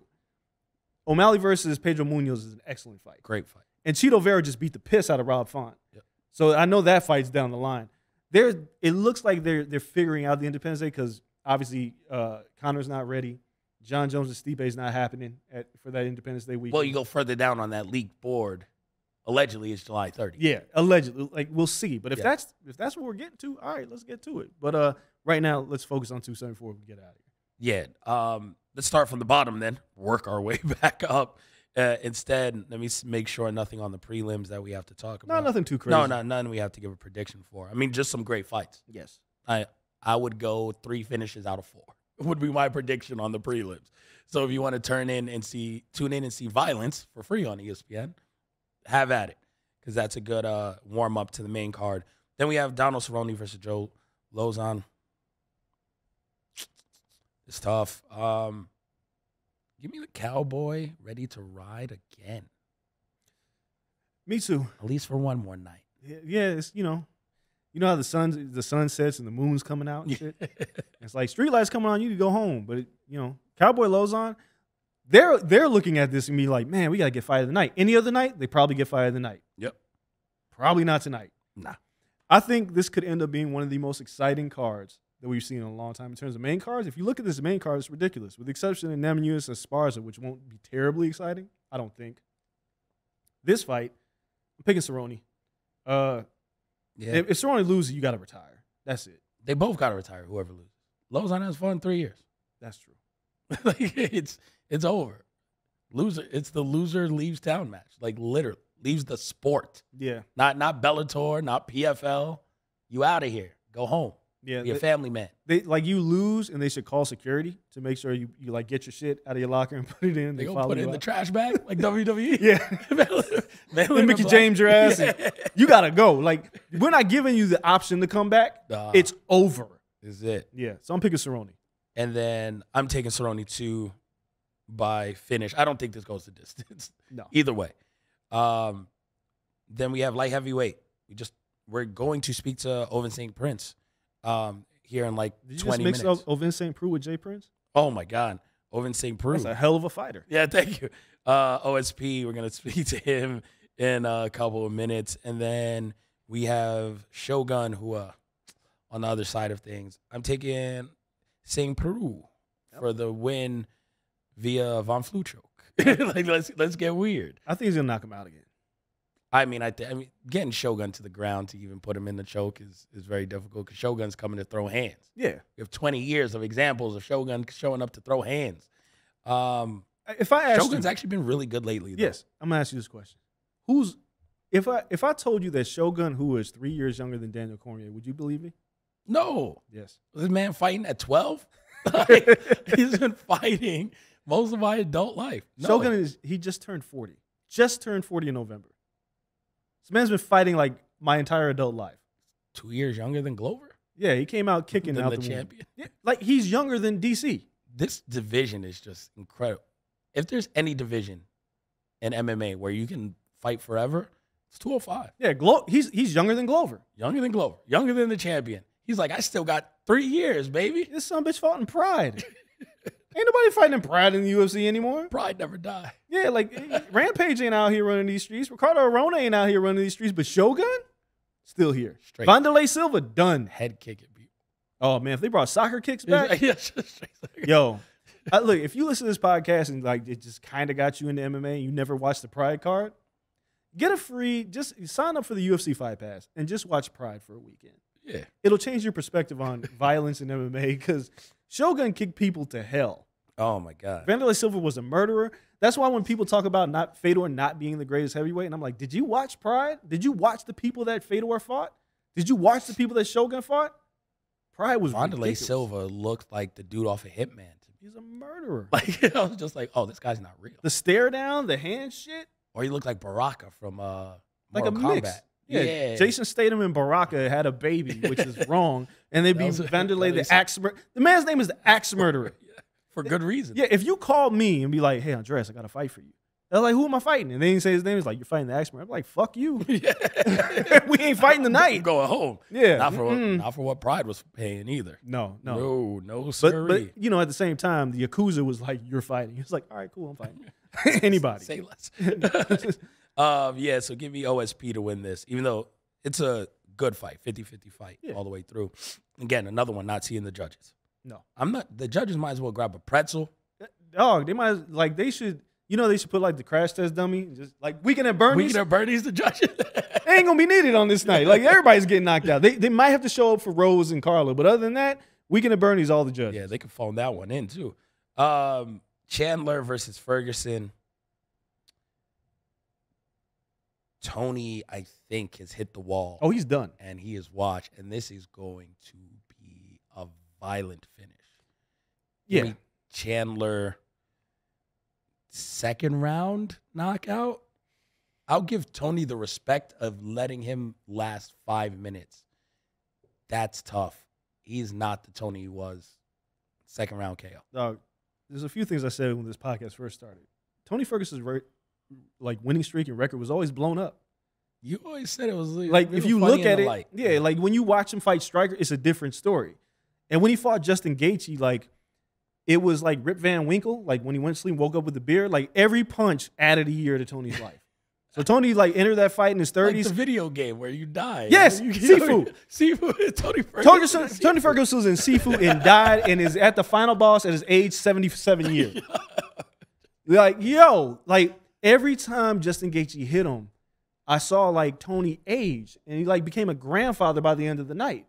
O'Malley versus Pedro Munoz is an excellent fight. Great fight. And Cheeto Vera just beat the piss out of Rob Font. Yep. So I know that fight's down the line. It looks like they're figuring out the Independence Day because obviously Connor's not ready. John Jones and Stipe's not happening for that Independence Day weekend. Well, you go further down on that leaked board. Allegedly, it's July 30th. Yeah, allegedly. Like we'll see. But if that's what we're getting to, all right, let's get to it. But right now, let's focus on 274 before we get out of here. Yeah. Let's start from the bottom, then work our way back up. Instead, let me make sure nothing on the prelims that we have to talk about. No, nothing too crazy. No, none we have to give a prediction for. I mean, just some great fights. Yes. I would go 3 finishes out of 4. Would be my prediction on the prelims. So if you want to tune in and see violence for free on ESPN, have at it, because that's a good warm up to the main card. Then we have Donald Cerrone versus Joe Lauzon. It's tough. Give me the cowboy ready to ride again. Me too. At least for one more night. Yeah, it's you know how the sun sets and the moon's coming out and shit. It's like street lights coming on, you to go home. But Cowboy Lauzon, they're looking at this and be like, man, we gotta get fight of the night. Any other night, they probably get fight of the night. Yep. Probably not tonight. Nah. I think this could end up being one of the most exciting cards that we've seen in a long time in terms of main cards. If you look at this main card, it's ridiculous. With the exception of Namajunas and Esparza, which won't be terribly exciting, I don't think. This fight, I'm picking Cerrone. If Cerrone loses, you got to retire. That's it. They both got to retire, whoever loses. Lauzon has fun 3 years. That's true. Like it's over. Loser. It's the loser leaves town match. Like literally leaves the sport. Yeah. Not Bellator, not PFL. You out of here. Go home. Yeah. Be a family man. They like you lose, and they should call security to make sure you like get your shit out of your locker and put it in. They gonna put it in the trash bag like WWE. Yeah. They Mickey James your ass. Yeah. You gotta go. Like we're not giving you the option to come back. It's over. Is it? Yeah. So I'm picking Cerrone. And then I'm taking Cerrone 2 by finish. I don't think this goes the distance. No. Either way. Then we have light heavyweight. We're going to speak to Ovince Saint Preux here in like 20 minutes. Did you just mix up Ovince Saint Preux with Jay Prince? Oh my God. Ovince Saint Preux. That's a hell of a fighter. Yeah, thank you. OSP, we're going to speak to him in a couple of minutes. And then we have Shogun, who on the other side of things. I'm taking Saint Preux for the win via Von Flue choke. Like let's get weird. I think he's gonna knock him out again. I mean, getting Shogun to the ground to even put him in the choke is very difficult because Shogun's coming to throw hands. Yeah, we have 20 years of examples of Shogun showing up to throw hands. If I asked Shogun's actually been really good lately. Though. Yes, I'm gonna ask you this question: if I told you that Shogun, who is 3 years younger than Daniel Cormier, would you believe me? No. Yes. Was this man fighting at 12? Like, he's been fighting most of my adult life. No. Shogun he just turned 40. Just turned 40 in November. This man's been fighting like my entire adult life. 2 years younger than Glover? Yeah, he came out kicking out the champion. Yeah, like he's younger than DC. This division is just incredible. If there's any division in MMA where you can fight forever, it's 205. Yeah, he's younger than Glover. Younger than Glover. Younger than the champion. He's like, I still got 3 years, baby. This son of a bitch fought in Pride. Ain't nobody fighting in Pride in the UFC anymore. Pride never die. Yeah, like Rampage ain't out here running these streets. Ricardo Arona ain't out here running these streets. But Shogun, still here. Straight. Vanderlei Silva, done. Head kicking people. Oh, man, if they brought soccer kicks back. Yo, look, if you listen to this podcast and like it just kind of got you into MMA and you never watched the Pride card, get a free, just sign up for the UFC Fight Pass and just watch Pride for a weekend. Yeah. It'll change your perspective on violence in MMA because Shogun kicked people to hell. Oh, my God. Vanderlei Silva was a murderer. That's why when people talk about Fedor not being the greatest heavyweight, and I'm like, did you watch Pride? Did you watch the people that Fedor fought? Did you watch the people that Shogun fought? Pride was Vanderlei Silva looked like the dude off of Hitman. He's a murderer. Like, I was just like, oh, this guy's not real. The stare down, the hand shit. Or he looked like Baraka from like a Mortal mix. Kombat. Yeah. Jason Statham and Baraka had a baby, which is wrong. And they be Vanderlei the axe murderer. The man's name is the axe murderer. For good reason. Yeah, if you call me and be like, hey, Andreas, I got to fight for you. They're like, who am I fighting? And they didn't say his name. He's like, you're fighting the axe murderer. I'm like, fuck you. We ain't fighting tonight. I'm going home. Yeah. Not for what Pride was paying either. No, sir. But, you know, at the same time, the Yakuza was like, you're fighting. He was like, all right, cool, I'm fighting. Anybody. Say less. Yeah, so give me OSP to win this, even though it's a good fight, 50-50 fight all the way through. Again, another one not seeing the judges. No. I'm not. The judges might as well grab a pretzel. Dog, they should, you know, they should put like the crash test dummy, just like Weekend at Bernie's. Weekend at Bernie's, the judges. They ain't gonna be needed on this night. Like everybody's getting knocked out. They might have to show up for Rose and Carla, but other than that, Weekend at Bernie's all the judges. Yeah, they could phone that one in too. Chandler versus Ferguson. Tony, I think, has hit the wall. Oh, he's done. And he is washed. And this is going to be a violent finish. Yeah. Chandler, second round knockout. I'll give Tony the respect of letting him last 5 minutes. That's tough. He's not the Tony he was. Second round KO. Dog, there's a few things I said when this podcast first started. Tony Ferguson's winning streak and record was always blown up. You always said it was like if you look at it, yeah, like when you watch him fight Striker, it's a different story. And when he fought Justin Gaethje, like it was like Rip Van Winkle, like when he went to sleep, woke up with the beard. Like every punch added a year to Tony's life. So Tony like entered that fight in his 30s. Like the video game where you die. Yes, Sifu. Tony Ferguson was in Sifu and died and is at the final boss at his age 77 years. Like, yo, like every time Justin Gaethje hit him, I saw like Tony age and he like became a grandfather by the end of the night.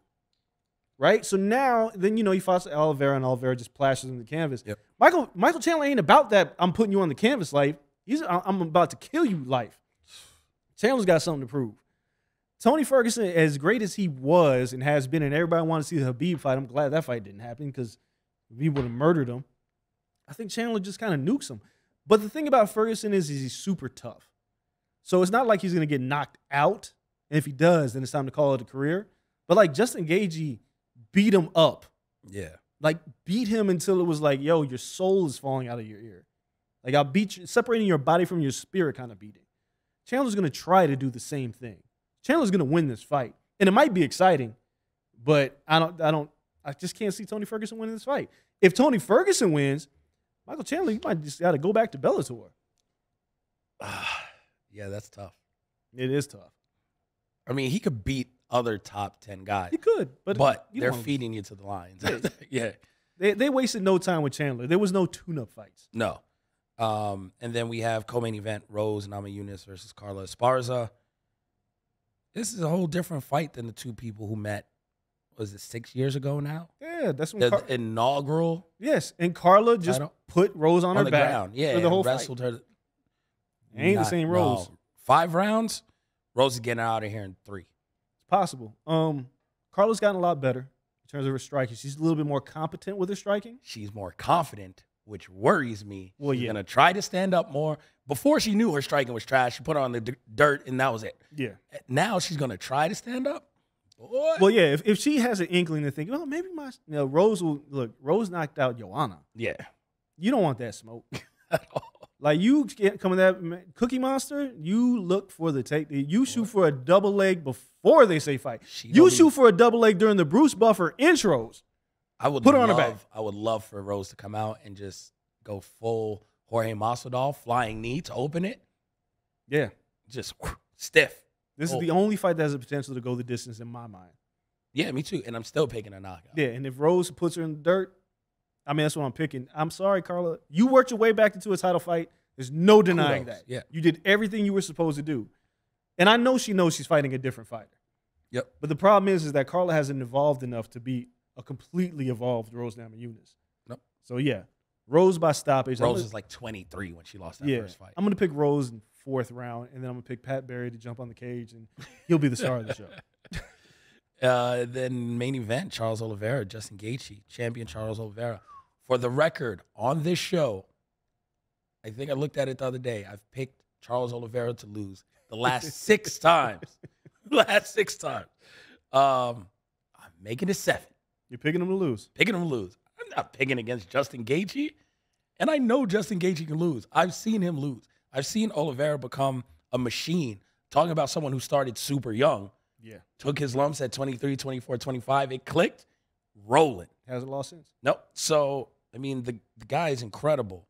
right? So now, then, he fights Oliveira, and Oliveira just plashes him the canvas. Yep. Michael Chandler ain't about that. I'm putting you on the canvas life. I'm about to kill you life. Chandler's got something to prove. Tony Ferguson, as great as he was and has been, and everybody wanted to see the Khabib fight, I'm glad that fight didn't happen because Khabib would have murdered him. I think Chandler just kind of nukes him. But the thing about Ferguson is he's super tough. So it's not like he's going to get knocked out. And if he does, then it's time to call it a career. But like Justin Gaethje beat him up. Yeah. Like beat him until it was like, yo, your soul is falling out of your ear. Like I'll beat you, separating your body from your spirit kind of beating. Chandler's going to try to do the same thing. Chandler's going to win this fight. And it might be exciting, but I just can't see Tony Ferguson winning this fight. If Tony Ferguson wins, Michael Chandler, you might just got to go back to Bellator. Yeah, that's tough. It is tough. I mean, he could beat other top 10 guys. He could, but they're feeding you to the lions. Yeah. They wasted no time with Chandler. There was no tune-up fights. No. And then we have co-main event, Rose Namajunas versus Carla Esparza. This is a whole different fight than the two people who met, was it 6 years ago now? Yeah, that's when the inaugural. Yes, and Carla just put Rose on her the back ground. Yeah, for the whole wrestled fight. her. Ain't the same Rose. No. 5 rounds. Rose is getting out of here in 3. It's possible. Carla's gotten a lot better in terms of her striking. She's a little bit more competent with her striking. She's more confident, which worries me. Well, She's yeah. going to try to stand up more. Before she knew her striking was trash, she put her on the dirt, and that was it. Yeah. Now she's going to try to stand up. Boy. Well, yeah, if she has an inkling to think, well, maybe Rose will, look, Rose knocked out Joanna. Yeah. You don't want that smoke. At all. Like, you get coming that Cookie Monster, you look for the take. You shoot for a double leg before they say fight. You shoot for a double leg during the Bruce Buffer intros. I would put her on her back. I would love for Rose to come out and just go full Jorge Masvidal, flying knee to open it. Yeah. Just stiff. This is the only fight that has the potential to go the distance in my mind. Yeah, me too. And I'm still picking a knockout. Yeah, and if Rose puts her in the dirt, I mean, that's what I'm picking. I'm sorry, Carla. You worked your way back into a title fight. There's no denying that. Yeah. You did everything you were supposed to do. And I know she knows she's fighting a different fighter. Yep. But the problem is that Carla hasn't evolved enough to be a completely evolved Rose Namajunas. Nope. So, yeah. Rose by stoppage. Rose is like 23 when she lost that first fight. I'm going to pick Rose in 4th round, and then I'm going to pick Pat Barry to jump on the cage, and he'll be the star of the show. Then main event, Charles Oliveira, Justin Gaethje, champion Charles Oliveira. For the record, on this show, I think I looked at it the other day. I've picked Charles Oliveira to lose the last 6 times. Last 6 times. I'm making it 7. You're picking him to lose. Picking him to lose. I'm not picking against Justin Gaethje. And I know Justin Gaethje can lose. I've seen him lose. I've seen Oliveira become a machine. Talking about someone who started super young. Yeah. Took his lumps at 23, 24, 25. It clicked. Rolling. Hasn't lost since. Nope. So, I mean, the guy is incredible.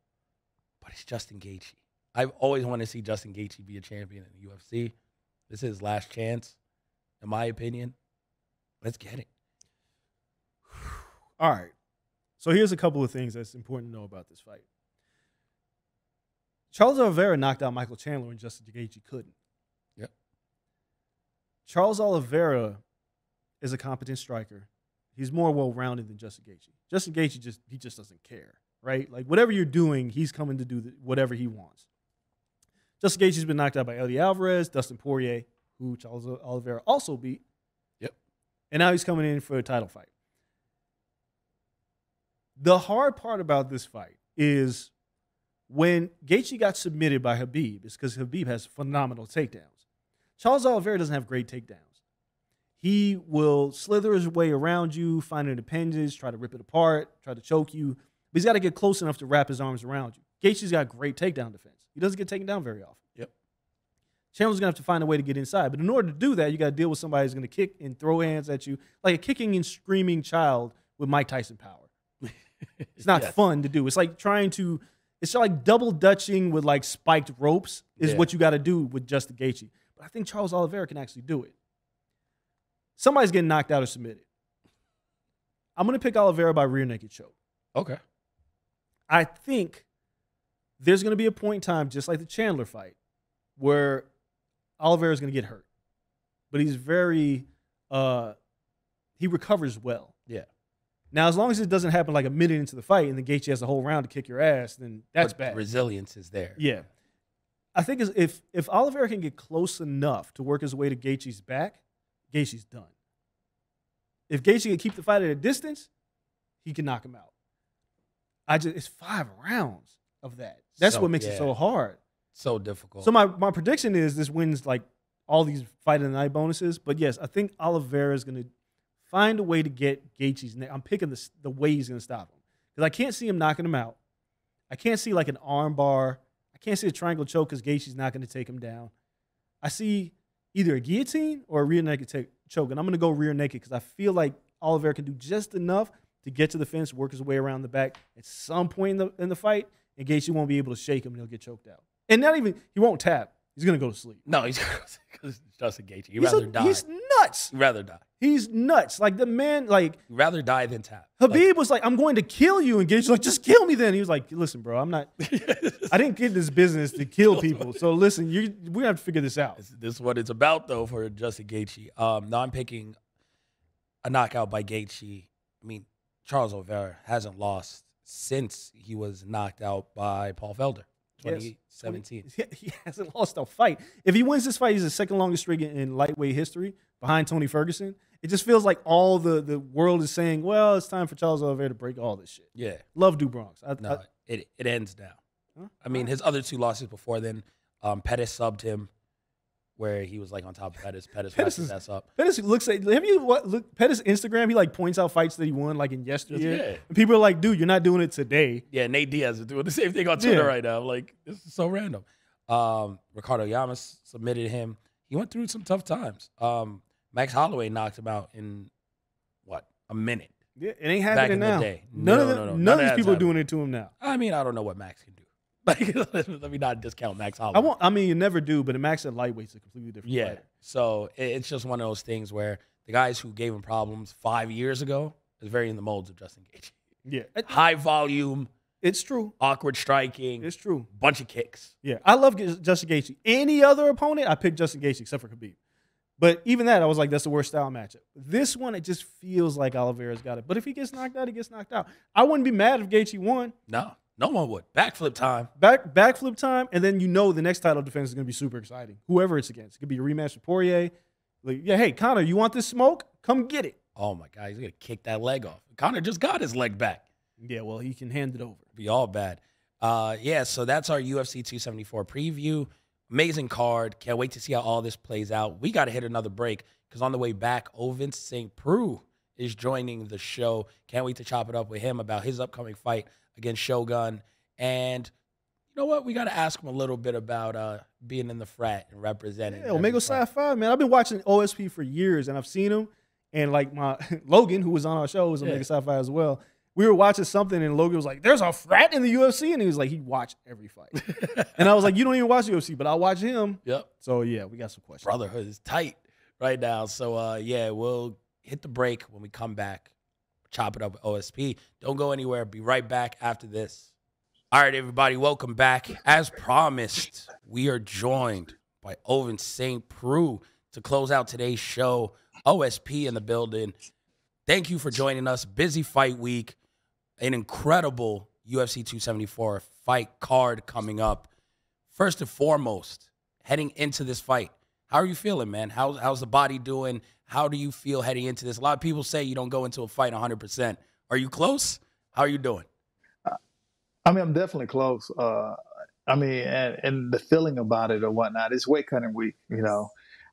But it's Justin Gaethje. I've always wanted to see Justin Gaethje be a champion in the UFC. This is his last chance, in my opinion. Let's get it. All right. So here's a couple of things that's important to know about this fight. Charles Oliveira knocked out Michael Chandler and Justin Gaethje couldn't. Yep. Charles Oliveira is a competent striker. He's more well-rounded than Justin Gaethje. Justin Gaethje just doesn't care, right? Like, whatever you're doing, he's coming to do whatever he wants. Justin Gaethje's been knocked out by Eddie Alvarez, Dustin Poirier, who Charles Oliveira also beat. Yep. And now he's coming in for a title fight. The hard part about this fight is when Gaethje got submitted by Khabib, it's because Khabib has phenomenal takedowns. Charles Oliveira doesn't have great takedowns. He will slither his way around you, find an appendage, try to rip it apart, try to choke you. But he's got to get close enough to wrap his arms around you. Gaethje's got great takedown defense. He doesn't get taken down very often. Yep. Chandler's going to have to find a way to get inside. But in order to do that, you got to deal with somebody who's going to kick and throw hands at you like a kicking and screaming child with Mike Tyson power. It's not fun to do. It's like it's like double dutching with like spiked ropes is what you got to do with Justin Gaethje. But I think Charles Oliveira can actually do it. Somebody's getting knocked out or submitted. I'm going to pick Oliveira by rear naked choke. Okay. I think there's going to be a point in time, just like the Chandler fight, where Oliveira's going to get hurt. But he's he recovers well. Yeah. Now, as long as it doesn't happen like a minute into the fight and then Gaethje has a whole round to kick your ass, then that's But bad. the resilience is there. Yeah. I think if Oliveira can get close enough to work his way to Gaethje's back, Gaethje's done. If Gaethje can keep the fight at a distance, he can knock him out. It's 5 rounds of that. That's what makes it so hard. So difficult. So my prediction is this wins like all these fight of the night bonuses. But yes, I think Oliveira is going to find a way to get Gaethje's neck. I'm picking the way he's going to stop him. Because I can't see him knocking him out. I can't see like an arm bar. I can't see a triangle choke because Gaethje's not going to take him down. I see either a guillotine or a rear naked choke. And I'm going to go rear naked because I feel like Oliveira can do just enough to get to the fence, work his way around the back at some point in the fight, and Gaethje won't be able to shake him and he'll get choked out. And he won't tap. He's going to go to sleep. No, he's because it's Justin Gaethje. He'd rather die. He's nuts. He'd rather die. He's nuts. Like the man, like He'd rather die than tap. Habib was like, I'm going to kill you. And Gaethje's like, just kill me then. He was like, listen, bro, I'm not. I didn't get this business to kill people. So listen, we're going to have to figure this out. This is what it's about, though, for Justin Gaethje. Now I'm picking a knockout by Gaethje. I mean, Charles Oliveira hasn't lost since he was knocked out by Paul Felder, 2017. He hasn't lost a fight. If he wins this fight, he's the second longest streak in lightweight history behind Tony Ferguson. It just feels like all the world is saying, well, it's time for Charles Oliveira to break all this shit. Yeah. Love Du Bronx. It ends now. Huh? I mean, his other 2 losses before then, Pettis subbed him where he was like on top of Pettis. Pettis wrapped his ass up. Pettis looks like, have you look Pettis' Instagram? He like points out fights that he won like in yesteryear. Yeah. And people are like, dude, you're not doing it today. Yeah, Nate Diaz is doing the same thing on Twitter right now. Like, this is so random. Ricardo Llamas submitted him. He went through some tough times. Max Holloway knocked him out in, a minute. Yeah, it ain't happening Back in now. the day. None of these people are happening. doing it to him now. I mean, I don't know what Max can do. Like, let me not discount Max Holloway. I mean, you never do, but Max at lightweight's a completely different fighter. So it's just one of those things where the guys who gave him problems 5 years ago is very in the molds of Justin Gaethje. Yeah. High volume. It's true. Awkward striking. It's true. Bunch of kicks. Yeah. I love Justin Gaethje. Any other opponent, I pick Justin Gaethje except for Khabib. But even that, I was like, that's the worst style matchup. This one, it just feels like Oliveira's got it. But if he gets knocked out, he gets knocked out. I wouldn't be mad if Gaethje won. No one would. Backflip time. Backflip time, and then the next title defense is going to be super exciting. Whoever it's against. It could be a rematch with Poirier. Like, yeah, hey, Conor, you want this smoke? Come get it. Oh, my God. He's going to kick that leg off. Conor just got his leg back. Yeah, well, he can hand it over. Be all bad. So that's our UFC 274 preview. Amazing card. Can't wait to see how all this plays out. We got to hit another break because on the way back, Ovince Saint Preux is joining the show. Can't wait to chop it up with him about his upcoming fight against Shogun. And you know what? We got to ask him a little bit about being in the frat and representing. Yeah, Omega Psi Phi, man. I've been watching OSP for years, and I've seen him. And like my Logan, who was on our show, was Omega Psi Phi as well. We were watching something, and Logan was like, there's a frat in the UFC. And he was like, he watched every fight. And I was like, you don't even watch UFC, but I'll watch him. Yep. So, yeah, we got some questions. Brotherhood is tight right now. So, we'll hit the break when we come back. Chop it up with OSP. Don't go anywhere. Be right back after this. All right, everybody, welcome back. As promised, we are joined by Ovince Saint Preux to close out today's show. OSP in the building. Thank you for joining us. Busy fight week. An incredible UFC 274 fight card coming up. First and foremost, heading into this fight, how are you feeling, man? How's the body doing? How do you feel heading into this? A lot of people say you don't go into a fight 100%. Are you close? How are you doing? I mean, I'm definitely close. And the feeling about it or whatnot, it's weight cutting week,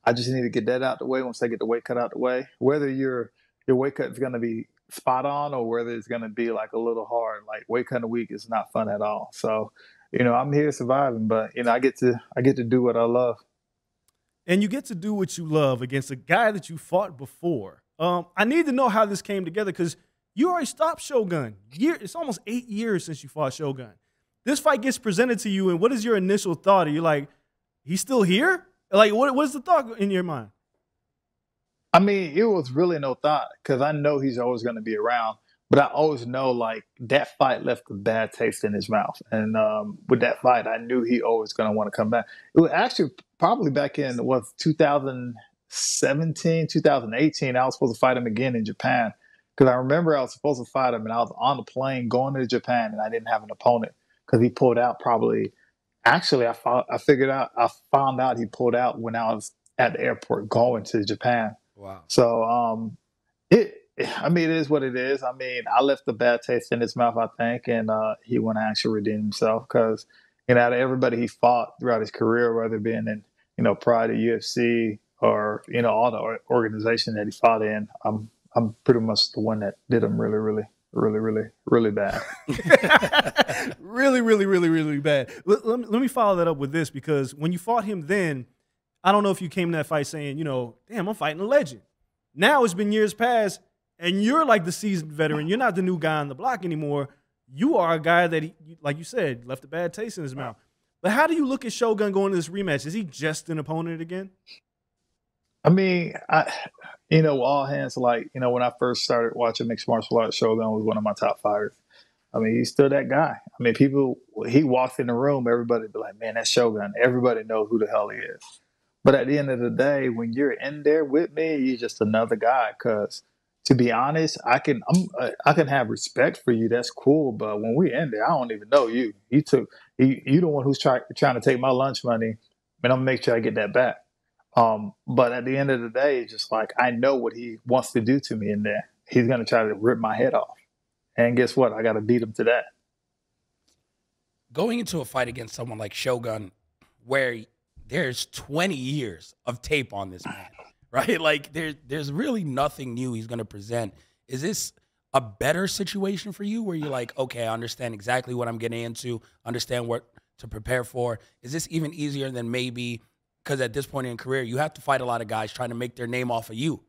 I just need to get that out the way. Once I get the weight cut out the way, whether your weight cut is going to be spot on or whether it's going to be like a little hard, like weight cutting week is not fun at all. So, I'm here surviving, but I get to do what I love. And you get to do what you love against a guy that you fought before. I need to know how this came together because you already stopped Shogun. It's almost 8 years since you fought Shogun. This fight gets presented to you, and what is your initial thought? Are you like, he's still here? Like, what is the thought in your mind? I mean, it was really no thought because I know he's always going to be around. But I always know, like, that fight left a bad taste in his mouth. And with that fight, I knew he always going to want to come back. It was actually probably back in, 2017, 2018, I was supposed to fight him again in Japan. Because I remember I was supposed to fight him, and I was on the plane going to Japan, and I didn't have an opponent because he pulled out probably. Actually, I found out he pulled out when I was at the airport going to Japan. Wow. So I mean, it is what it is. I mean, I left a bad taste in his mouth, I think, and he want to actually redeem himself because, out of everybody he fought throughout his career, whether it being in, prior to UFC or, all the organization that he fought in, I'm pretty much the one that did him really, really, really, really, really bad. Really, really, really, really bad. Let me follow that up with this, because when you fought him then, I don't know if you came to that fight saying, damn, I'm fighting a legend. Now it's been years past, and you're like the seasoned veteran. You're not the new guy on the block anymore. You are a guy that, like you said, left a bad taste in his mouth. But how do you look at Shogun going to this rematch? Is he just an opponent again? I mean, all hands, like, when I first started watching mixed martial arts, Shogun was one of my top fighters. I mean, he's still that guy. I mean, he walked in the room, everybody be like, man, that's Shogun. Everybody knows who the hell he is. But at the end of the day, when you're in there with me, you're just another guy. Because to be honest, I can have respect for you. That's cool. But when we're in there, I don't even know you. You the one who's trying to take my lunch money, and I'm gonna make sure I get that back. But at the end of the day, it's just like, I know what he wants to do to me in there. He's gonna try to rip my head off, and guess what? I got to beat him to that. Going into a fight against someone like Shogun, where there's 20 years of tape on this man, right? Like there's really nothing new he's going to present. Is this a better situation for you where you're like, okay, I understand exactly what I'm getting into, understand what to prepare for? Is this even easier than maybe, because at this point in your career, you have to fight a lot of guys trying to make their name off of you.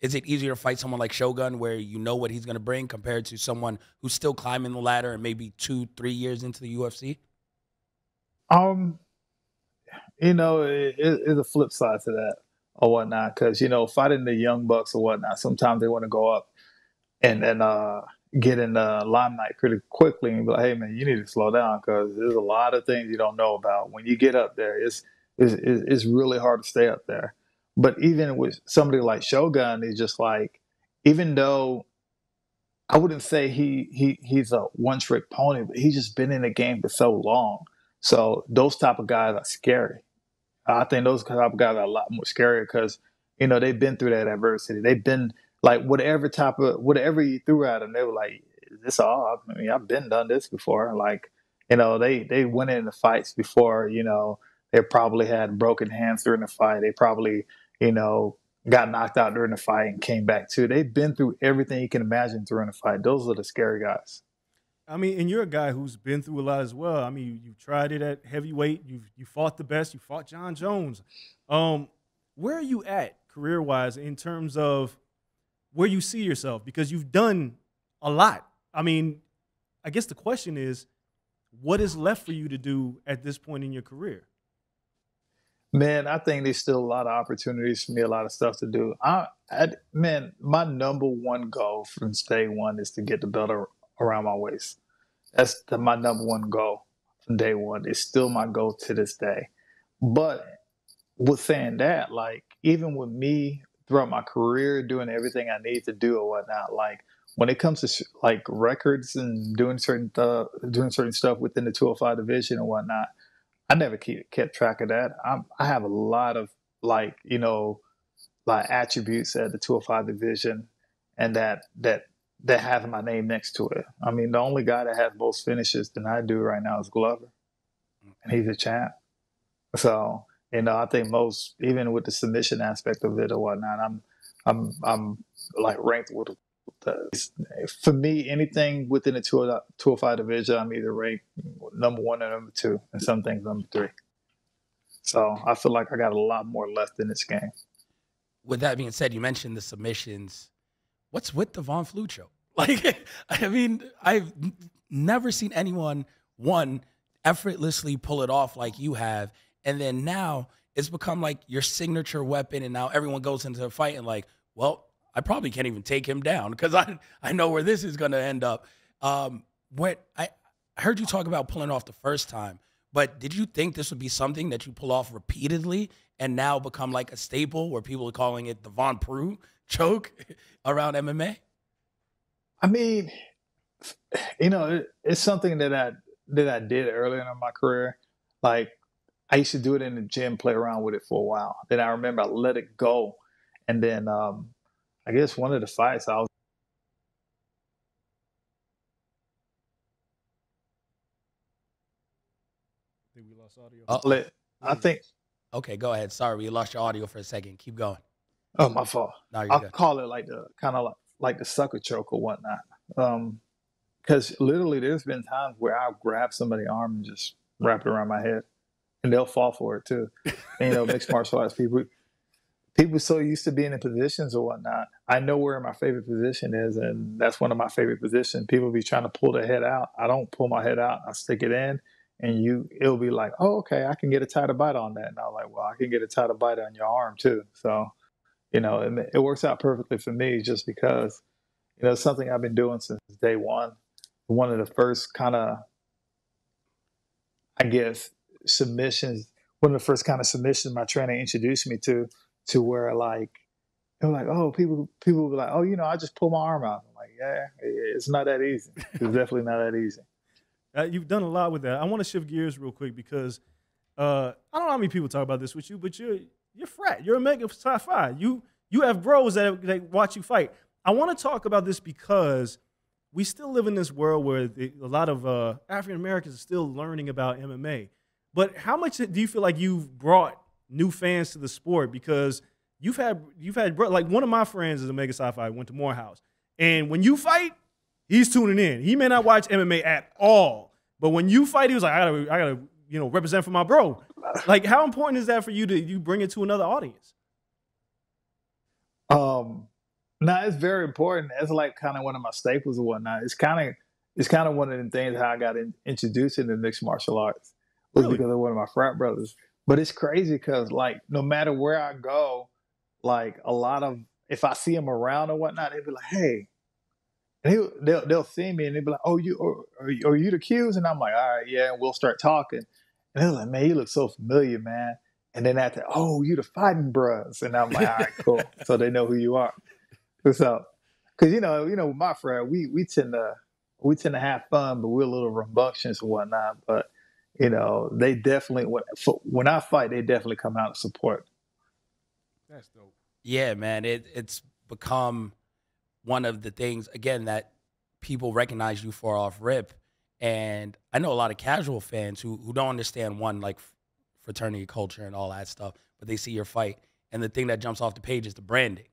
Is it easier to fight someone like Shogun where you know what he's going to bring compared to someone who's still climbing the ladder and maybe 2-3 years into the UFC? It's a flip side to that or whatnot. Because, fighting the young bucks or whatnot, sometimes they want to go up and then get in the limelight pretty quickly and be like, hey, man, you need to slow down because there's a lot of things you don't know about. When you get up there, it's really hard to stay up there. But even with somebody like Shogun, he's just like, even though I wouldn't say he's a one-trick pony, but he's just been in the game for so long. So those type of guys are scary. I think those type of guys are a lot more scary because, they've been through that adversity. They've been like whatever you threw at them, they were like, is this all? I mean, I've been done this before. Like, they went into fights before, they probably had broken hands during the fight. They probably, got knocked out during the fight and came back too. They've been through everything you can imagine during the fight. Those are the scary guys. I mean, and you're a guy who's been through a lot as well. I mean, you tried it at heavyweight. You fought the best. You fought John Jones. Where are you at career-wise in terms of where you see yourself? Because you've done a lot. I mean, I guess the question is, what is left for you to do at this point in your career? Man, I think there's still a lot of opportunities for me, a lot of stuff to do. Man, my number one goal from day one is to get the belt around my waist. That's my number one goal from day one. It's still my goal to this day. But with saying that, like, even with me throughout my career, doing everything I need to do or whatnot, like, when it comes to like records and doing certain stuff within the 205 division and whatnot, I never kept track of that. I have a lot of like attributes at the 205 division, and that has my name next to it. I mean, the only guy that has most finishes than I do right now is Glover, and he's a champ. So I think most, even with the submission aspect of it or whatnot, I'm like ranked with for me, anything within the 205 division, I'm either ranked number 1 or number 2, and some things number 3. So I feel like I got a lot more left in this game. With that being said, you mentioned the submissions. What's with the Von Flue choke? Like, I mean, I've never seen anyone, one, effortlessly pull it off like you have, and then now it's become like your signature weapon, and now everyone goes into a fight and like, well, I probably can't even take him down because I know where this is going to end up. When I heard you talk about pulling off the first time, but did you think this would be something that you pull off repeatedly and now become like a staple where people are calling it the Von Preux choke around MMA? I mean, it's something that I did earlier in my career. Like I used to do it in the gym, play around with it for a while. Then I remember I let it go, and then I guess one of the fights I was. I think we lost audio. I think. Okay, go ahead. Sorry, we lost your audio for a second. Keep going. Oh, my fault. No, you're I'll good. call it like the kind of like the sucker choke or whatnot. Because literally, there's been times where I'll grab somebody's arm and just wrap it around my head, and they'll fall for it too. And, mixed martial arts people so used to being in positions or whatnot. I know where my favorite position is, and that's one of my favorite positions. People be trying to pull their head out. I don't pull my head out. I stick it in, and it'll be like, oh, okay, I can get a tighter bite on that. And I'm like, well, I can get a tighter bite on your arm too. So, it works out perfectly for me just because, it's something I've been doing since day one. One of the first kind of, I guess, submissions, one of the first kind of submissions my trainer introduced me to where like, they were like, oh, people will be like, oh, I just pull my arm out. I'm like, yeah, it's not that easy. It's definitely not that easy. You've done a lot with that. I want to shift gears real quick because I don't know how many people talk about this with you, but you're frat. You're a mega sci-fi. You have bros that watch you fight. I want to talk about this because we still live in this world where a lot of African Americans are still learning about MMA. But how much do you feel like you've brought new fans to the sport? Because you've had like one of my friends is a mega sci-fi, went to Morehouse, and when you fight, he's tuning in. He may not watch MMA at all, but when you fight, he was like, I gotta represent for my bro. Like, how important is that for you to bring it to another audience? No, it's very important. It's like kind of one of my staples and whatnot. It's kind of one of the things how I got introduced into mixed martial arts was because of one of my frat brothers. But it's crazy because like no matter where I go, like a lot of if I see him around or whatnot, they'd be like, "Hey," and they'll see me and they'd be like, "Oh, are you the Qs?" And I'm like, "All right, yeah." And we'll start talking, and they're like, "Man, you look so familiar, man." And then after, "Oh, you the fighting bros," and I'm like, "All right, cool." So they know who you are. So, because with my friend, we tend to have fun, but we're a little rambunctious and whatnot. But they definitely when I fight, they definitely come out and support. That's dope. Yeah, man, it's become one of the things again that people recognize you for off rip, and I know a lot of casual fans who don't understand one like fraternity culture and all that stuff, but they see your fight, and the thing that jumps off the page is the branding.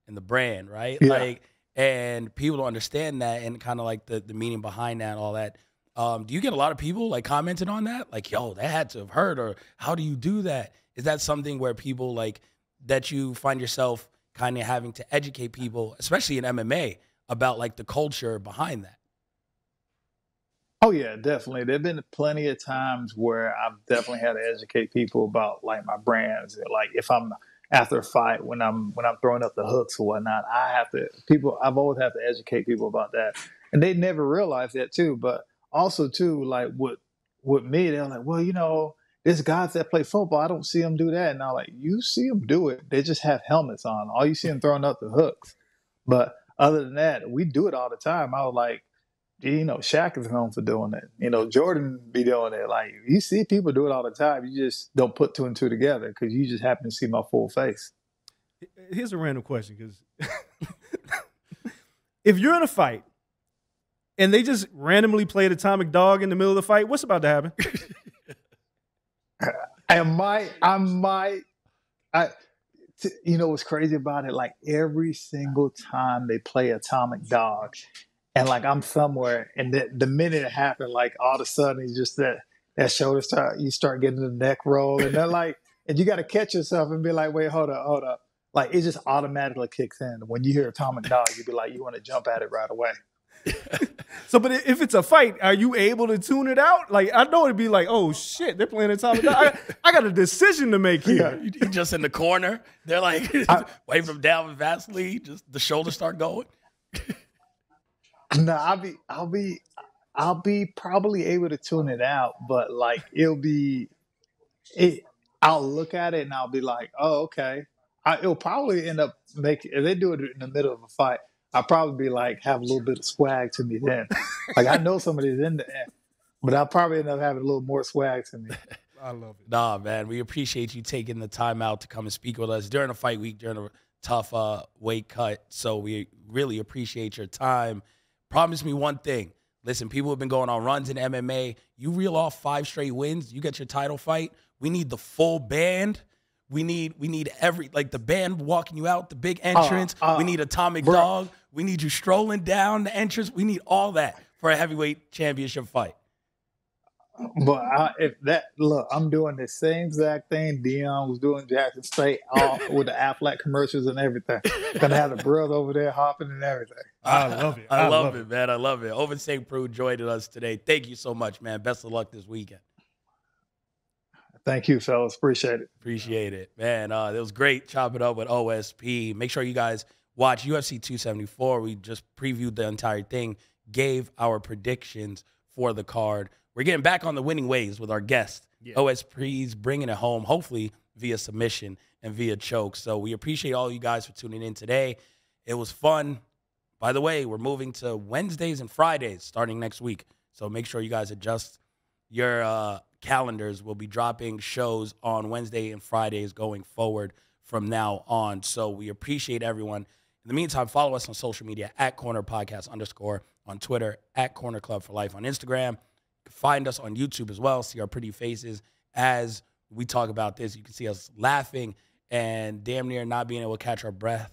And the brand, right? Yeah. Like, and people don't understand that and kind of like the meaning behind that and all that. Do you get a lot of people like commenting on that? Like, yo, that had to have hurt, or how do you do that? Is that something where people like that you find yourself kind of having to educate people, especially in MMA, about like the culture behind that? Oh yeah, definitely. There've been plenty of times where I've definitely had to educate people about like my brands. Like if I'm after a fight, when I'm throwing up the hooks or whatnot, I've always had to educate people about that. And they never realize that too. But also too, like with me, they're like, well, there's guys that play football. I don't see them do that. And I'm like, you see them do it. They just have helmets on. All you see them throwing up the hooks. But other than that, we do it all the time. I was like, Shaq is known for doing it. Jordan be doing it. Like, you see people do it all the time. You just don't put two and two together because you just happen to see my full face. Here's a random question, because if you're in a fight and they just randomly played Atomic Dog in the middle of the fight, what's about to happen? What's crazy about it? Like, every single time they play Atomic Dog, and like I'm somewhere, and the minute it happened, like all of a sudden, it's just that shoulder you start getting the neck roll, and they're like, and you got to catch yourself and be like, wait, hold up. Like, it just automatically kicks in. When you hear Atomic Dog, you be like, you want to jump at it right away. So, but if it's a fight, are you able to tune it out? Like, I know it'd be like, oh shit, they're playing Atomic Dog. I got a decision to make here. You just in the corner. They're like, wave them down with Vaseline. Just the shoulders start going. No, I'll be probably able to tune it out, but like I'll look at it and I'll be like, oh, okay. It'll probably end up if they do it in the middle of a fight, I'll probably be like, have a little bit of swag to me then. Like, I know somebody's in there, but I'll probably end up having a little more swag to me. I love it. Nah, man, we appreciate you taking the time out to come and speak with us during a fight week, during a tough weight cut. So we really appreciate your time. Promise me one thing. Listen, people have been going on runs in MMA. You reel off 5 straight wins, you get your title fight. We need the full band. We need every, like, the band walking you out, the big entrance. We need Atomic Dog. We need you strolling down the entrance. We need all that for a heavyweight championship fight. But look, I'm doing the same exact thing Dion was doing in Jackson State, all with the Affleck commercials and everything. Gonna have the brother over there hopping and everything. I love it. I love it, man. I love it. Ovince Saint Preux joined us today. Thank you so much, man. Best of luck this weekend. Thank you, fellas. Appreciate it. Appreciate it, man. It was great chopping up with OSP. Make sure you guys watch UFC 274. We just previewed the entire thing, gave our predictions for the card. We're getting back on the winning ways with our guest. Yeah. OSP's bringing it home, hopefully via submission and via choke. So we appreciate all you guys for tuning in today. It was fun. By the way, we're moving to Wednesdays and Fridays starting next week. So make sure you guys adjust your calendars. We'll be dropping shows on Wednesday and Fridays going forward from now on. So we appreciate everyone. In the meantime, follow us on social media at Corner Podcast _ on Twitter, at Corner Club for Life on Instagram. Find us on YouTube as well. See our pretty faces as we talk about this. You can see us laughing and damn near not being able to catch our breath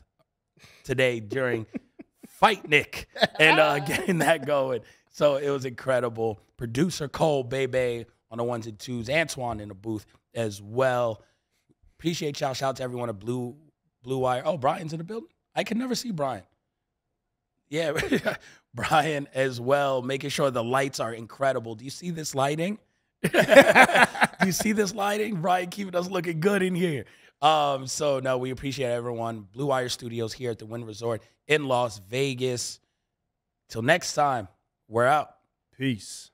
today during FightNik and getting that going. So it was incredible. Producer Cole, Bebe on the 1s and 2s. Antoine in the booth as well. Appreciate y'all. Shout out to everyone at Blue Wire. Oh, Brian's in the building? I can never see Brian. Yeah, Brian as well, making sure the lights are incredible. Do you see this lighting? Do you see this lighting? Brian keeping us looking good in here. So, no, we appreciate everyone. Blue Wire Studios here at the Wynn Resort in Las Vegas. Till next time, we're out. Peace.